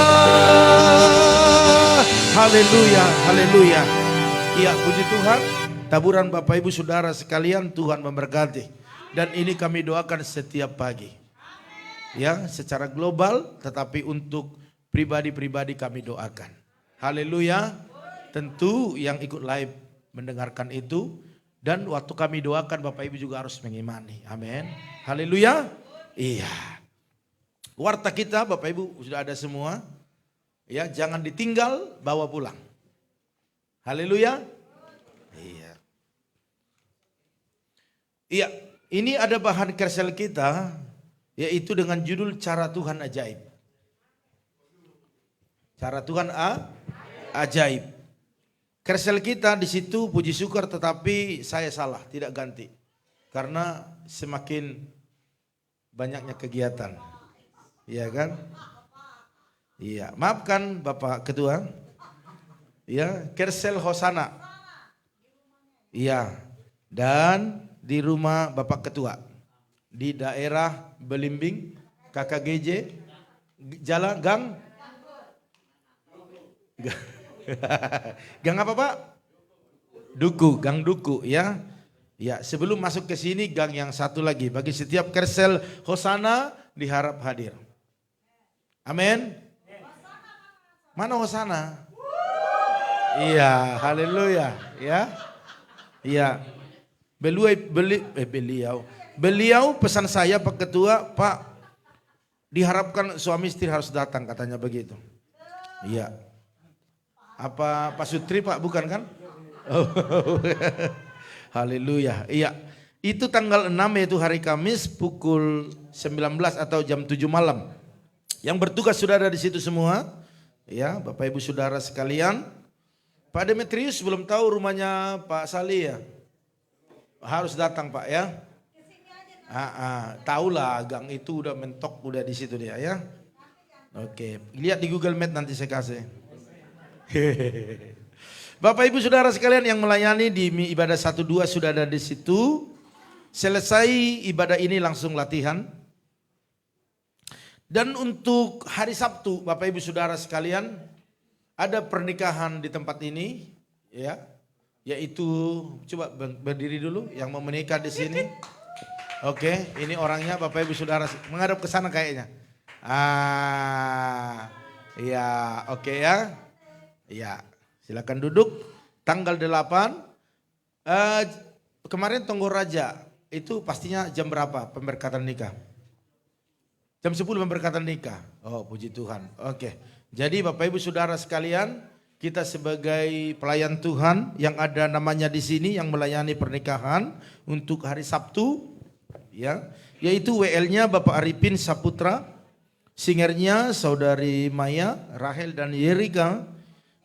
Haleluya, haleluya. Iya, puji Tuhan. Taburan Bapak Ibu Saudara sekalian, Tuhan memberkati. Dan ini kami doakan setiap pagi. Ya, secara global tetapi untuk pribadi-pribadi kami doakan. Haleluya. Tentu yang ikut live mendengarkan itu. Dan waktu kami doakan Bapak Ibu juga harus mengimani. Amin. Haleluya. Iya. Warta kita Bapak Ibu sudah ada semua. Ya, jangan ditinggal, bawa pulang. Haleluya. Iya. Iya, ini ada bahan kersel kita yaitu dengan judul Cara Tuhan Ajaib. Cara Tuhan ajaib. Kersel kita di situ puji syukur, tetapi saya salah, tidak ganti. Karena semakin banyaknya kegiatan. Iya kan? Iya, maafkan Bapak Ketua. Iya, Kersel Hosana. Iya, dan di rumah Bapak Ketua. Di daerah Belimbing, KKGJ, Jalan Gang. Gang apa Pak? Duku, Gang Duku ya. Ya, sebelum masuk ke sini gang yang satu lagi. Bagi setiap kersel Hosana diharap hadir. Amin. Mana Hosana? Iya, haleluya ya. Iya. Beliau pesan saya Pak Ketua, Pak, diharapkan suami istri harus datang katanya begitu. Iya. Apa Pak Sutri Pak bukan kan? Oh. Haleluya. Iya. Itu tanggal 6 yaitu hari Kamis pukul 19 atau jam 7 malam. Yang bertugas sudah ada di situ semua. Ya, Bapak Ibu Saudara sekalian. Pak Demetrius belum tahu rumahnya Pak Sali ya. Harus datang Pak ya. Tahulah gang itu udah mentok udah di situ dia ya. Oke, lihat di Google Map nanti saya kasih. Bapak Ibu Saudara sekalian yang melayani di ibadah 1-2 sudah ada di situ. Selesai ibadah ini langsung latihan. Dan untuk hari Sabtu Bapak Ibu Saudara sekalian ada pernikahan di tempat ini ya. Yaitu coba berdiri dulu yang mau menikah di sini. Oke, ini orangnya Bapak Ibu Saudara menghadap ke sana kayaknya. Ya, oke ya. Ya, silakan duduk. Tanggal 8. Kemarin Tonggo Raja itu pastinya jam berapa pemberkatan nikah? Jam 10 pemberkatan nikah. Oh, puji Tuhan. Oke. Jadi Bapak Ibu Saudara sekalian, kita sebagai pelayan Tuhan yang ada namanya di sini yang melayani pernikahan untuk hari Sabtu ya, yaitu WL-nya Bapak Arifin Saputra, singernya Saudari Maya, Rahel dan Yerika.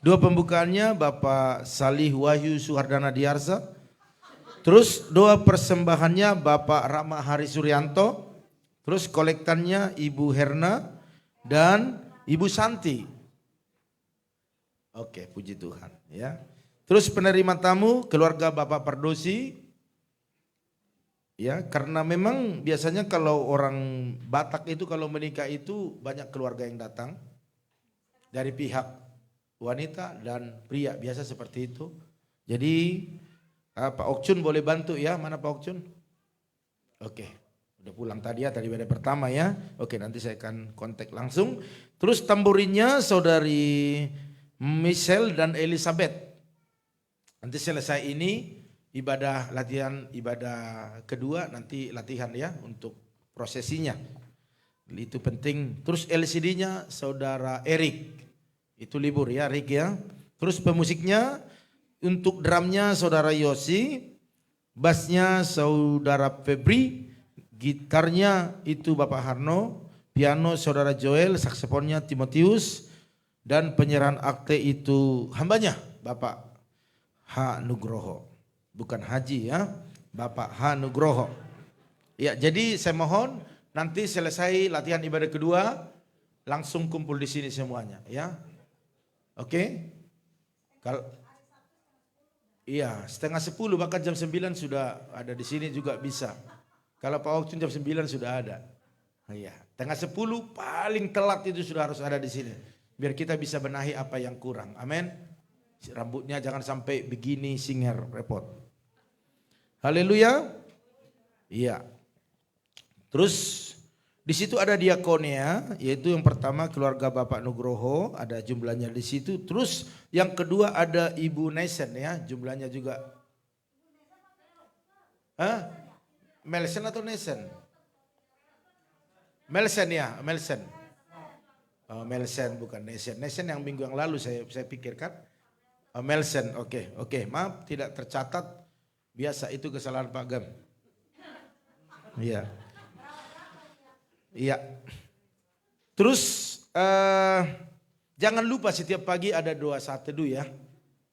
Doa pembukaannya Bapak Salih Wahyu Suhardana Diarsa. Terus doa persembahannya Bapak Rama Hari Suryanto. Terus kolektannya Ibu Herna dan Ibu Santi. Oke, puji Tuhan ya. Terus penerima tamu keluarga Bapak Pardosi. Ya, karena memang biasanya kalau orang Batak itu kalau menikah itu banyak keluarga yang datang dari pihak wanita dan pria, biasa seperti itu. Jadi Pak Okcun boleh bantu ya, mana Pak Okcun? Oke, udah pulang tadi ya, tadi pada pertama ya. Oke, nanti saya akan kontak langsung. Terus tamburinnya Saudari Michelle dan Elizabeth. Nanti selesai ini ibadah latihan ibadah kedua nanti latihan ya untuk prosesinya. Itu penting. Terus LCD-nya Saudara Erik. Itu libur ya Erik ya. Terus pemusiknya untuk drumnya Saudara Yosi, bassnya Saudara Febri, gitarnya itu Bapak Harno, piano Saudara Joel, saksofonnya Timotius, dan penyerahan akte itu hambanya Bapak H. Nugroho. Bukan Haji ya, Bapak H. Nugroho. Ya, jadi saya mohon nanti selesai latihan ibadah kedua langsung kumpul di sini semuanya ya. Oke? Kalau iya, 9:30 bahkan jam 9 sudah ada di sini juga bisa. Kalau Pak Okcun jam 9 sudah ada. Iya, 9:30 paling telat itu sudah harus ada di sini. Biar kita bisa benahi apa yang kurang. Amin. Rambutnya jangan sampai begini singer repot. Haleluya. Iya. Terus di situ ada diakonia, yaitu yang pertama keluarga Bapak Nugroho, ada jumlahnya di situ. Terus yang kedua ada Ibu Nesen ya, jumlahnya juga. Hah? Melsen atau Nesen? Melsen ya, Melsen. Oh, Melsen bukan Nesen. Nesen yang minggu yang lalu saya pikirkan. Oh, Melsen, oke. Maaf tidak tercatat. Biasa itu kesalahan Pak Gam. Iya. Iya. Terus jangan lupa setiap pagi ada doa saat teduh ya.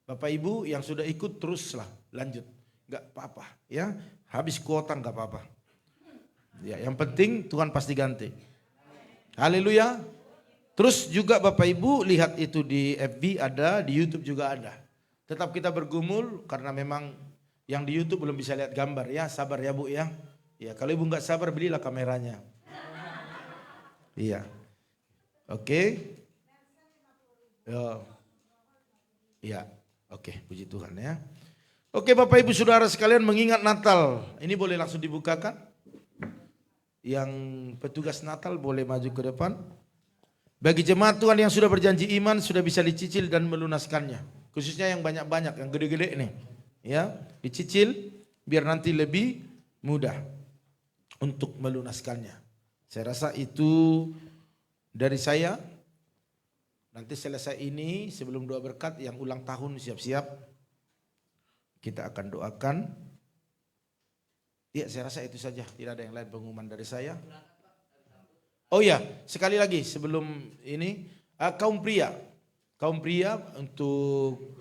Bapak Ibu yang sudah ikut teruslah lanjut. Enggak apa-apa ya. Habis kuota enggak apa-apa. Ya, yang penting Tuhan pasti ganti. Haleluya. Terus juga Bapak Ibu lihat itu di FB ada, di YouTube juga ada. Tetap kita bergumul karena memang yang di YouTube belum bisa lihat gambar ya. Sabar ya Bu ya. Ya, kalau Ibu enggak sabar belilah kameranya. Iya. Oke. Ya. Iya, oke, puji Tuhan ya. Oke Bapak Ibu Saudara sekalian, mengingat Natal, ini boleh langsung dibukakan. Yang petugas Natal boleh maju ke depan. Bagi jemaat Tuhan yang sudah berjanji iman, sudah bisa dicicil dan melunaskannya. Khususnya yang banyak-banyak, yang gede-gede nih. Ya, dicicil biar nanti lebih mudah untuk melunaskannya. Saya rasa itu dari saya. Nanti selesai ini, sebelum doa berkat, yang ulang tahun siap-siap. Kita akan doakan. Iya, saya rasa itu saja. Tidak ada yang lain pengumuman dari saya. Oh ya, sekali lagi sebelum ini, kaum pria untuk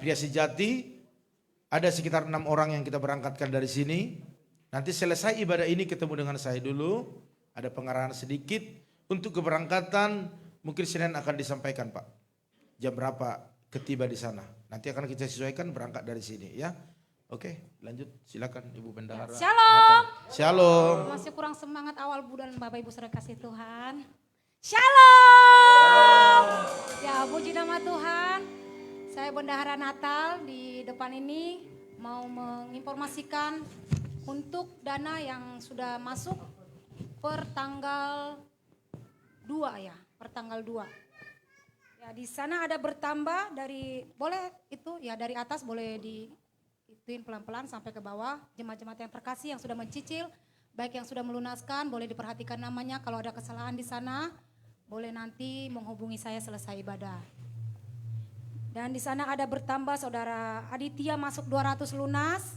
pria sejati, ada sekitar 6 orang yang kita berangkatkan dari sini. Nanti selesai ibadah ini ketemu dengan saya dulu. Ada pengarahan sedikit untuk keberangkatan. Mungkin Senin akan disampaikan Pak. Jam berapa ketiba di sana. Nanti akan kita sesuaikan berangkat dari sini ya. Oke, lanjut silakan Ibu Bendahara. Shalom. Shalom. Masih kurang semangat awal bulan Bapak Ibu Saudara kasih Tuhan. Shalom. Ya, puji nama Tuhan. Saya Bendahara Natal di depan ini mau menginformasikan untuk dana yang sudah masuk per tanggal 2 ya, per tanggal 2. Ya, di sana ada bertambah dari, boleh itu ya dari atas boleh diituin pelan-pelan sampai ke bawah. Jemaat-jemaat yang terkasih yang sudah mencicil, baik yang sudah melunaskan, boleh diperhatikan namanya. Kalau ada kesalahan di sana, boleh nanti menghubungi saya selesai ibadah. Dan di sana ada bertambah Saudara Aditya masuk 200 lunas.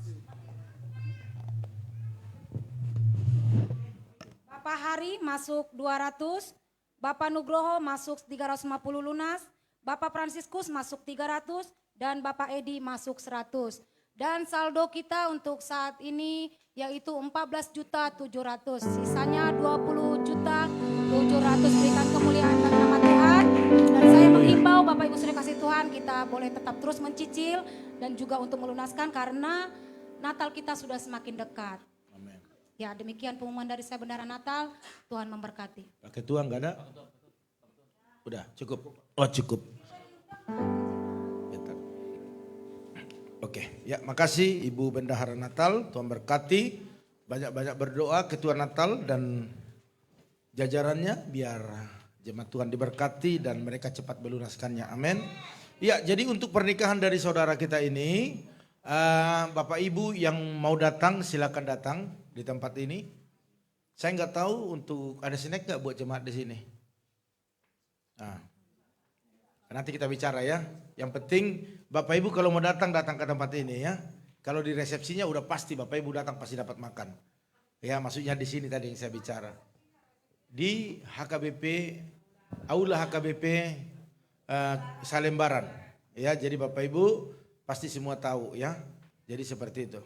Bapak Hari masuk 200. Bapak Nugroho masuk 350 lunas, Bapak Fransiskus masuk 300, dan Bapak Edi masuk 100. Dan saldo kita untuk saat ini yaitu 14.700.000, sisanya 20.700.000. Berikan kemuliaan bagi nama Tuhan. Dan saya menghimbau Bapak Ibu Saudara kasih Tuhan, kita boleh tetap terus mencicil dan juga untuk melunaskan karena Natal kita sudah semakin dekat. Ya, demikian pengumuman dari saya Bendahara Natal. Tuhan memberkati. Pakai tuang enggak ada? Udah, cukup. Oh, cukup. Oke, ya makasih Ibu Bendahara Natal. Tuhan berkati. Banyak-banyak berdoa Ketua Natal dan jajarannya biar jemaat Tuhan diberkati dan mereka cepat melunaskannya. Amin. Ya, jadi untuk pernikahan dari saudara kita ini, Bapak Ibu yang mau datang silakan datang di tempat ini. Saya nggak tahu untuk ada snack nggak buat jemaat di sini. Nah, nanti kita bicara ya. Yang penting Bapak Ibu kalau mau datang ke tempat ini ya. Kalau di resepsinya udah pasti Bapak Ibu datang pasti dapat makan. Ya maksudnya di sini tadi yang saya bicara. Di HKBP, Aula HKBP Salembaran. Ya jadi Bapak Ibu pasti semua tahu ya. Jadi seperti itu.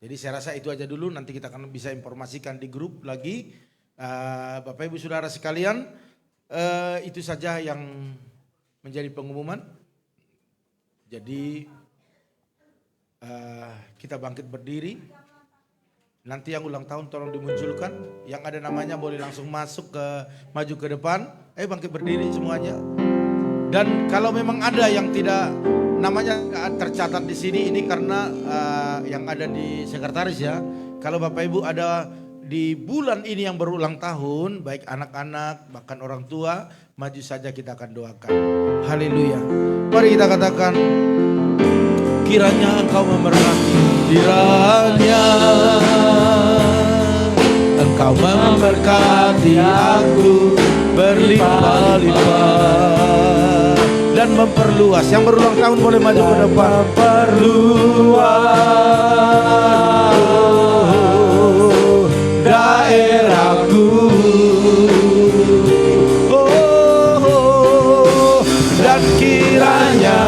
Jadi saya rasa itu aja dulu, nanti kita akan bisa informasikan di grup lagi. Bapak Ibu Saudara sekalian, itu saja yang menjadi pengumuman. Jadi kita bangkit berdiri. Nanti yang ulang tahun tolong dimunculkan. Yang ada namanya boleh langsung masuk maju ke depan. Bangkit berdiri semuanya. Dan kalau memang ada yang tidak namanya tercatat di sini, ini karena yang ada di sekretaris ya. Kalau Bapak Ibu ada di bulan ini yang berulang tahun, baik anak-anak bahkan orang tua, maju saja kita akan doakan. Haleluya. Mari kita katakan, kiranya Engkau memberkati, kiranya Engkau memberkati aku berlimpah-limpah. Dan memperluas. Yang berulang tahun boleh maju ke depan. Memperluas daerahku. Dan kiranya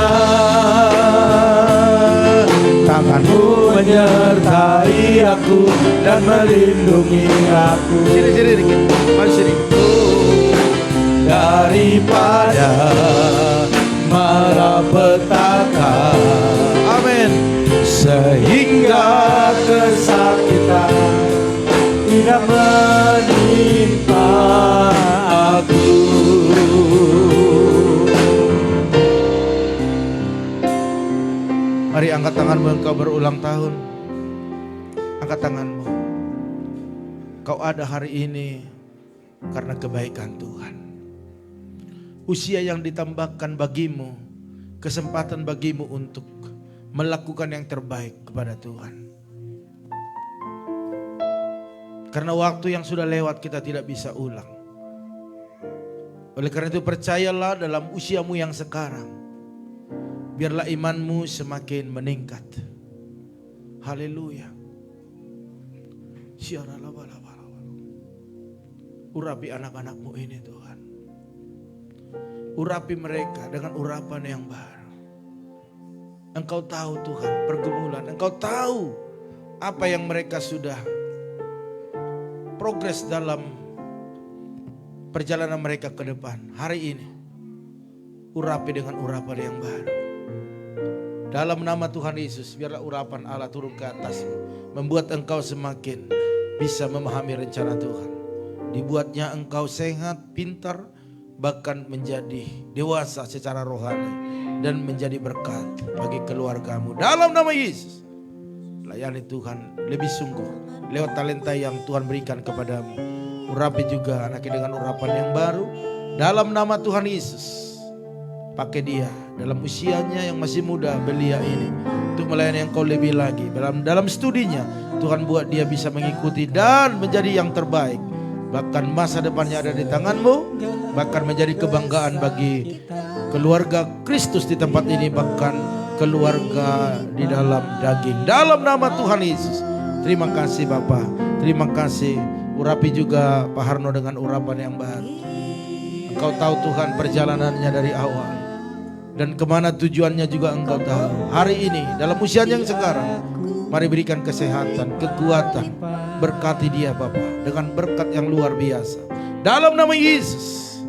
tanganmu menyertai aku dan melindungi aku. Sini dikit. Mari sini. Daripada malapetaka, amin, sehingga kesakitan tidak menimpa aku. Mari angkat tanganmu, engkau berulang tahun. Angkat tanganmu. Kau ada hari ini karena kebaikan Tuhan. Usia yang ditambahkan bagimu, kesempatan bagimu untuk melakukan yang terbaik kepada Tuhan. Karena waktu yang sudah lewat kita tidak bisa ulang. Oleh karena itu percayalah dalam usiamu yang sekarang, biarlah imanmu semakin meningkat. Haleluya. Urapi anak-anakmu ini Tuhan. Urapi mereka dengan urapan yang baru. Engkau tahu Tuhan pergumulan. Engkau tahu apa yang mereka sudah progres dalam perjalanan mereka ke depan. Hari ini urapi dengan urapan yang baru. Dalam nama Tuhan Yesus, biarlah urapan Allah turun ke atasmu, membuat engkau semakin bisa memahami rencana Tuhan. Dibuatnya engkau sehat, pintar, bahkan menjadi dewasa secara rohani dan menjadi berkat bagi keluargamu. Dalam nama Yesus, layani Tuhan lebih sungguh lewat talenta yang Tuhan berikan kepadamu. Urapi juga anaknya dengan urapan yang baru. Dalam nama Tuhan Yesus, pakai dia dalam usianya yang masih muda belia ini untuk melayani engkau lebih lagi. Dalam studinya Tuhan buat dia bisa mengikuti dan menjadi yang terbaik. Bahkan masa depannya ada di tanganmu, bahkan menjadi kebanggaan bagi keluarga Kristus di tempat ini, bahkan keluarga di dalam daging. Dalam nama Tuhan Yesus, terima kasih Bapa, terima kasih. Urapi juga Pak Harno dengan urapan yang baru. Engkau tahu Tuhan perjalanannya dari awal dan kemana tujuannya juga engkau tahu. Hari ini dalam usianya yang sekarang, mari berikan kesehatan, kekuatan. Berkati dia Bapa dengan berkat yang luar biasa. Dalam nama Yesus,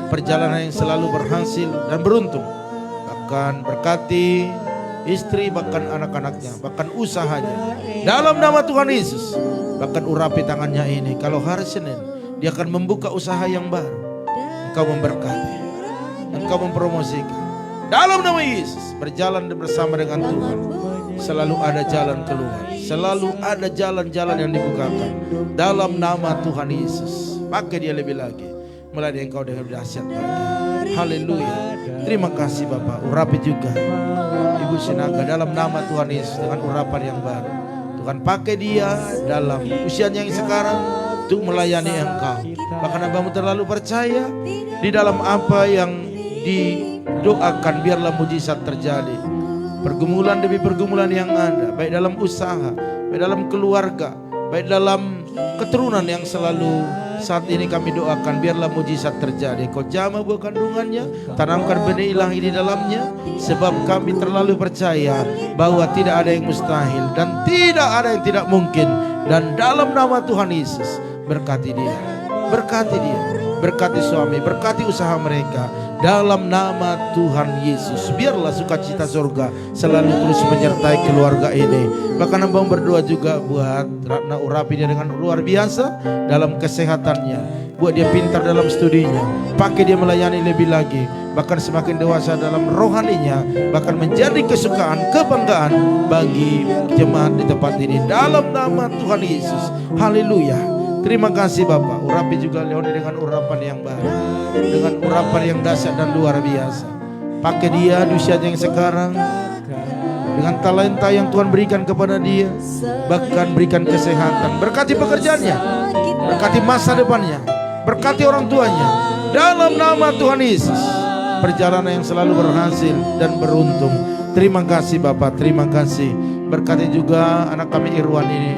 perjalanan yang selalu berhasil dan beruntung. Bahkan berkati istri, bahkan anak-anaknya, bahkan usahanya. Dalam nama Tuhan Yesus, bahkan urapi tangannya ini. Kalau hari Senin dia akan membuka usaha yang baru. Engkau memberkati, engkau mempromosikan. Dalam nama Yesus, berjalan bersama dengan Tuhan. Selalu ada jalan keluar, selalu ada jalan-jalan yang dibukakan. Dalam nama Tuhan Yesus, pakai dia lebih lagi, melayani engkau dengan dahsyat lagi. Haleluya. Terima kasih Bapak. Urapi juga Ibu Sinaga dalam nama Tuhan Yesus dengan urapan yang baru. Tuhan pakai dia dalam usianya yang sekarang untuk melayani engkau. Bahkan hambamu terlalu percaya di dalam apa yang didoakan, biarlah mujizat terjadi. Pergumulan demi pergumulan yang ada, baik dalam usaha, baik dalam keluarga, baik dalam keturunan yang selalu saat ini kami doakan, biarlah mujizat terjadi. Kau jamah buah kandungannya, tanamkan benih ilahi di dalamnya, sebab kami terlalu percaya bahwa tidak ada yang mustahil dan tidak ada yang tidak mungkin. Dan dalam nama Tuhan Yesus, berkati dia, berkati dia, berkati suami, berkati usaha mereka. Dalam nama Tuhan Yesus, biarlah sukacita surga selalu terus menyertai keluarga ini. Bahkan hamba berdoa juga buat Ratna, urapi dia dengan luar biasa dalam kesehatannya. Buat dia pintar dalam studinya, pakai dia melayani lebih lagi. Bahkan semakin dewasa dalam rohaninya, bahkan menjadi kesukaan, kebanggaan bagi jemaat di tempat ini. Dalam nama Tuhan Yesus, haleluya. Terima kasih Bapak. Urapi juga Leoni dengan urapan yang baru, dengan urapan yang dahsyat dan luar biasa. Pakai dia di usianya yang sekarang dengan talenta yang Tuhan berikan kepada dia. Bahkan berikan kesehatan. Berkati pekerjaannya, berkati masa depannya, berkati orang tuanya. Dalam nama Tuhan Yesus, perjalanan yang selalu berhasil dan beruntung. Terima kasih Bapak, terima kasih. Berkati juga anak kami Irwan ini.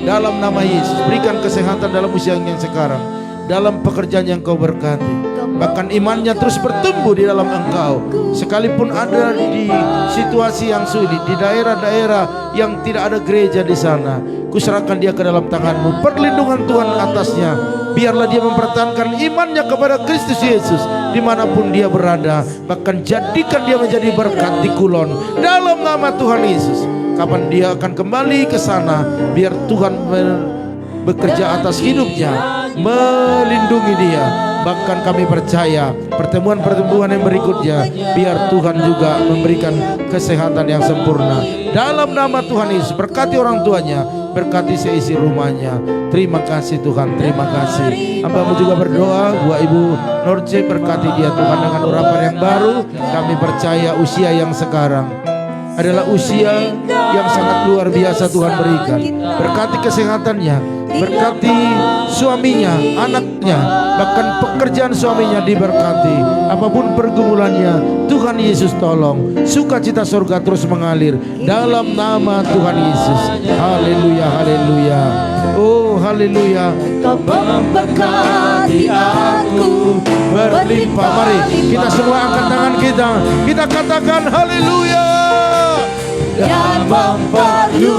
Dalam nama Yesus, berikan kesehatan dalam usia yang sekarang, dalam pekerjaan yang kau berkati. Bahkan imannya terus bertumbuh di dalam engkau. Sekalipun ada di situasi yang sulit, di daerah-daerah yang tidak ada gereja di sana, kuserahkan dia ke dalam tanganmu. Perlindungan Tuhan atasnya. Biarlah dia mempertahankan imannya kepada Kristus Yesus dimanapun dia berada. Bahkan jadikan dia menjadi berkat di Kulon. Dalam nama Tuhan Yesus. Kapan dia akan kembali ke sana, biar Tuhan bekerja atas hidupnya, melindungi dia, Bahkan kami percaya pertemuan-pertemuan yang berikutnya, biar Tuhan juga memberikan kesehatan yang sempurna. Dalam nama Tuhan Yesus, berkati orang tuanya, berkati seisi rumahnya. Terima kasih Tuhan, terima kasih. Hamba-Mu juga berdoa buat Ibu Norce, berkati dia Tuhan dengan urapan yang baru. Kami percaya usia yang sekarang adalah usia yang sangat luar biasa Tuhan berikan. Berkati kesehatannya, berkati suaminya, anaknya, bahkan pekerjaan suaminya diberkati. Apapun pergumulannya, Tuhan Yesus tolong. Sukacita surga terus mengalir dalam nama Tuhan Yesus. Haleluya, haleluya. Oh haleluya. Kau memberkati aku Berlimpah. Mari kita semua angkat tangan kita. Kita katakan haleluya. dan memperluas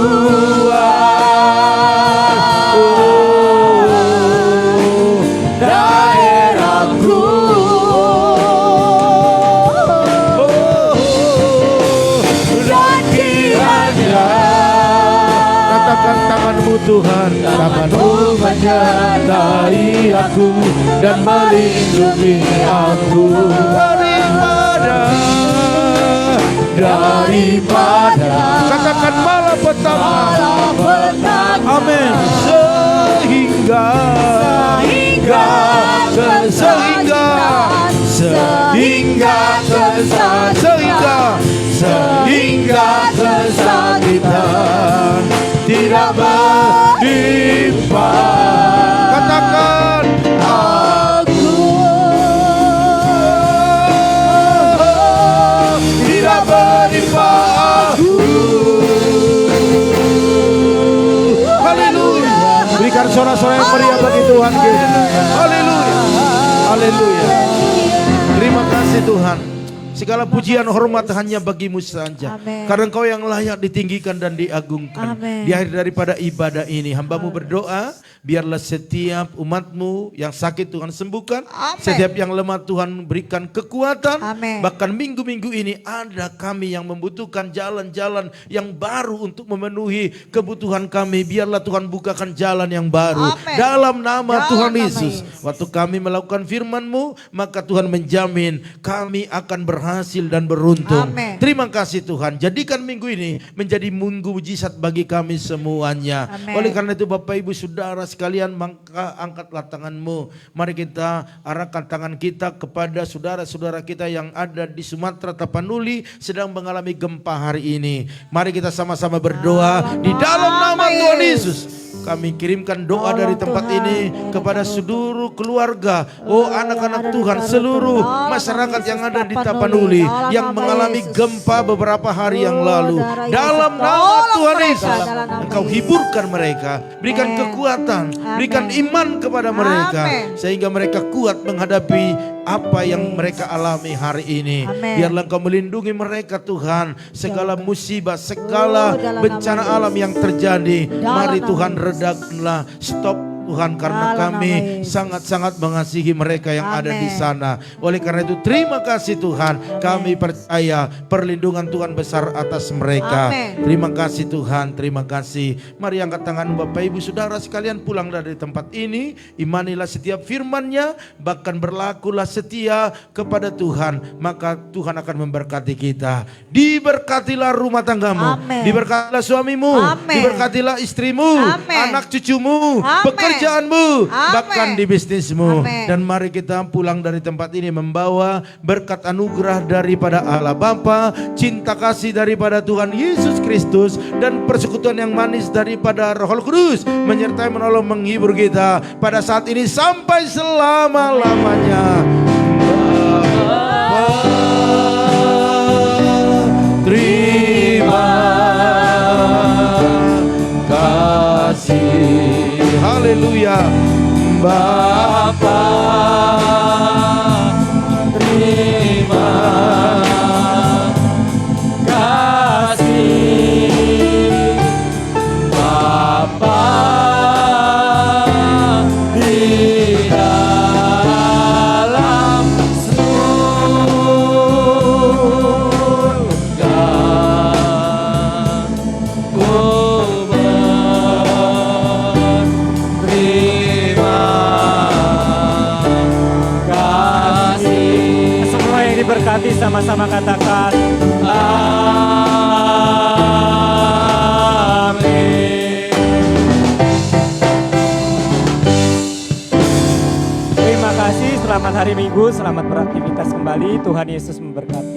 daerahku. Dan kiranya Katakan tangan-Mu Tuhan, tangan-Mu menyertai aku dan melindungi aku daripada katakan malapetaka. Amin. Sehingga kesakitan tidak menimpa. Katakan tidak menimpa aku. Haleluya. Berikan sorak-sorai yang meriah bagi Tuhan kita. Haleluya. Haleluya. Terima kasih Tuhan. Segala pujian hormat hanya bagi-Mu saja. Amen. Karena Engkau yang layak ditinggikan dan diagungkan. Amen. Di akhir daripada ibadah ini, hamba-Mu berdoa, biarlah setiap umat-Mu yang sakit Tuhan sembuhkan. Amen. Setiap yang lemah Tuhan berikan kekuatan. Amen. Bahkan minggu-minggu ini ada kami yang membutuhkan jalan-jalan yang baru untuk memenuhi kebutuhan kami. Biarlah Tuhan bukakan jalan yang baru. Amen. Dalam nama Dalam Tuhan nama Yesus. Yesus. Waktu kami melakukan firman-Mu, maka Tuhan menjamin kami akan berhasil dan beruntung. Amen. Terima kasih Tuhan. Jadikan minggu ini menjadi minggu mujizat bagi kami semuanya. Amen. Oleh karena itu Bapak Ibu Saudara sekalian, maka angkatlah tanganmu. Mari kita arahkan tangan kita kepada saudara-saudara kita yang ada di Sumatera Tapanuli sedang mengalami gempa hari ini. Mari kita sama-sama berdoa di dalam nama Tuhan Yesus. Kami kirimkan doa dari tempat ini kepada seluruh keluarga, oh anak-anak Tuhan, seluruh masyarakat yang ada di Tapanuli yang mengalami gempa beberapa hari yang lalu. Dalam nama Tuhan Yesus, Engkau hiburkan mereka, berikan kekuatan, berikan iman kepada mereka, sehingga mereka kuat menghadapi apa yang mereka alami hari ini. Amen. Biarlah Engkau melindungi mereka Tuhan, segala musibah, segala bencana alam yang terjadi. Mari Tuhan redakanlah, stop Tuhan, karena kami sangat-sangat mengasihi mereka yang ada di sana. Oleh karena itu terima kasih Tuhan, kami percaya perlindungan Tuhan besar atas mereka. Terima kasih Tuhan, terima kasih. Mari angkat tangan Bapak Ibu Saudara sekalian, pulang dari tempat ini, imanilah setiap firman-Nya, bahkan berlakulah setia kepada Tuhan, maka Tuhan akan memberkati kita. Diberkatilah rumah tanggamu, diberkatilah suamimu, diberkatilah istrimu, anak cucumu, pekerjaanmu, bahkan di bisnismu. Dan mari kita pulang dari tempat ini membawa berkat anugerah daripada Allah Bapa, cinta kasih daripada Tuhan Yesus Kristus, dan persekutuan yang manis daripada Roh Kudus menyertai, menolong, menghibur kita pada saat ini sampai selama-lamanya. Terima kasih. Haleluya. Bapa, terima kasih. Bapa di dalam surga, ku berterima sama-sama katakan Amin. terima kasih, selamat hari Minggu, selamat beraktivitas kembali, Tuhan Yesus memberkati.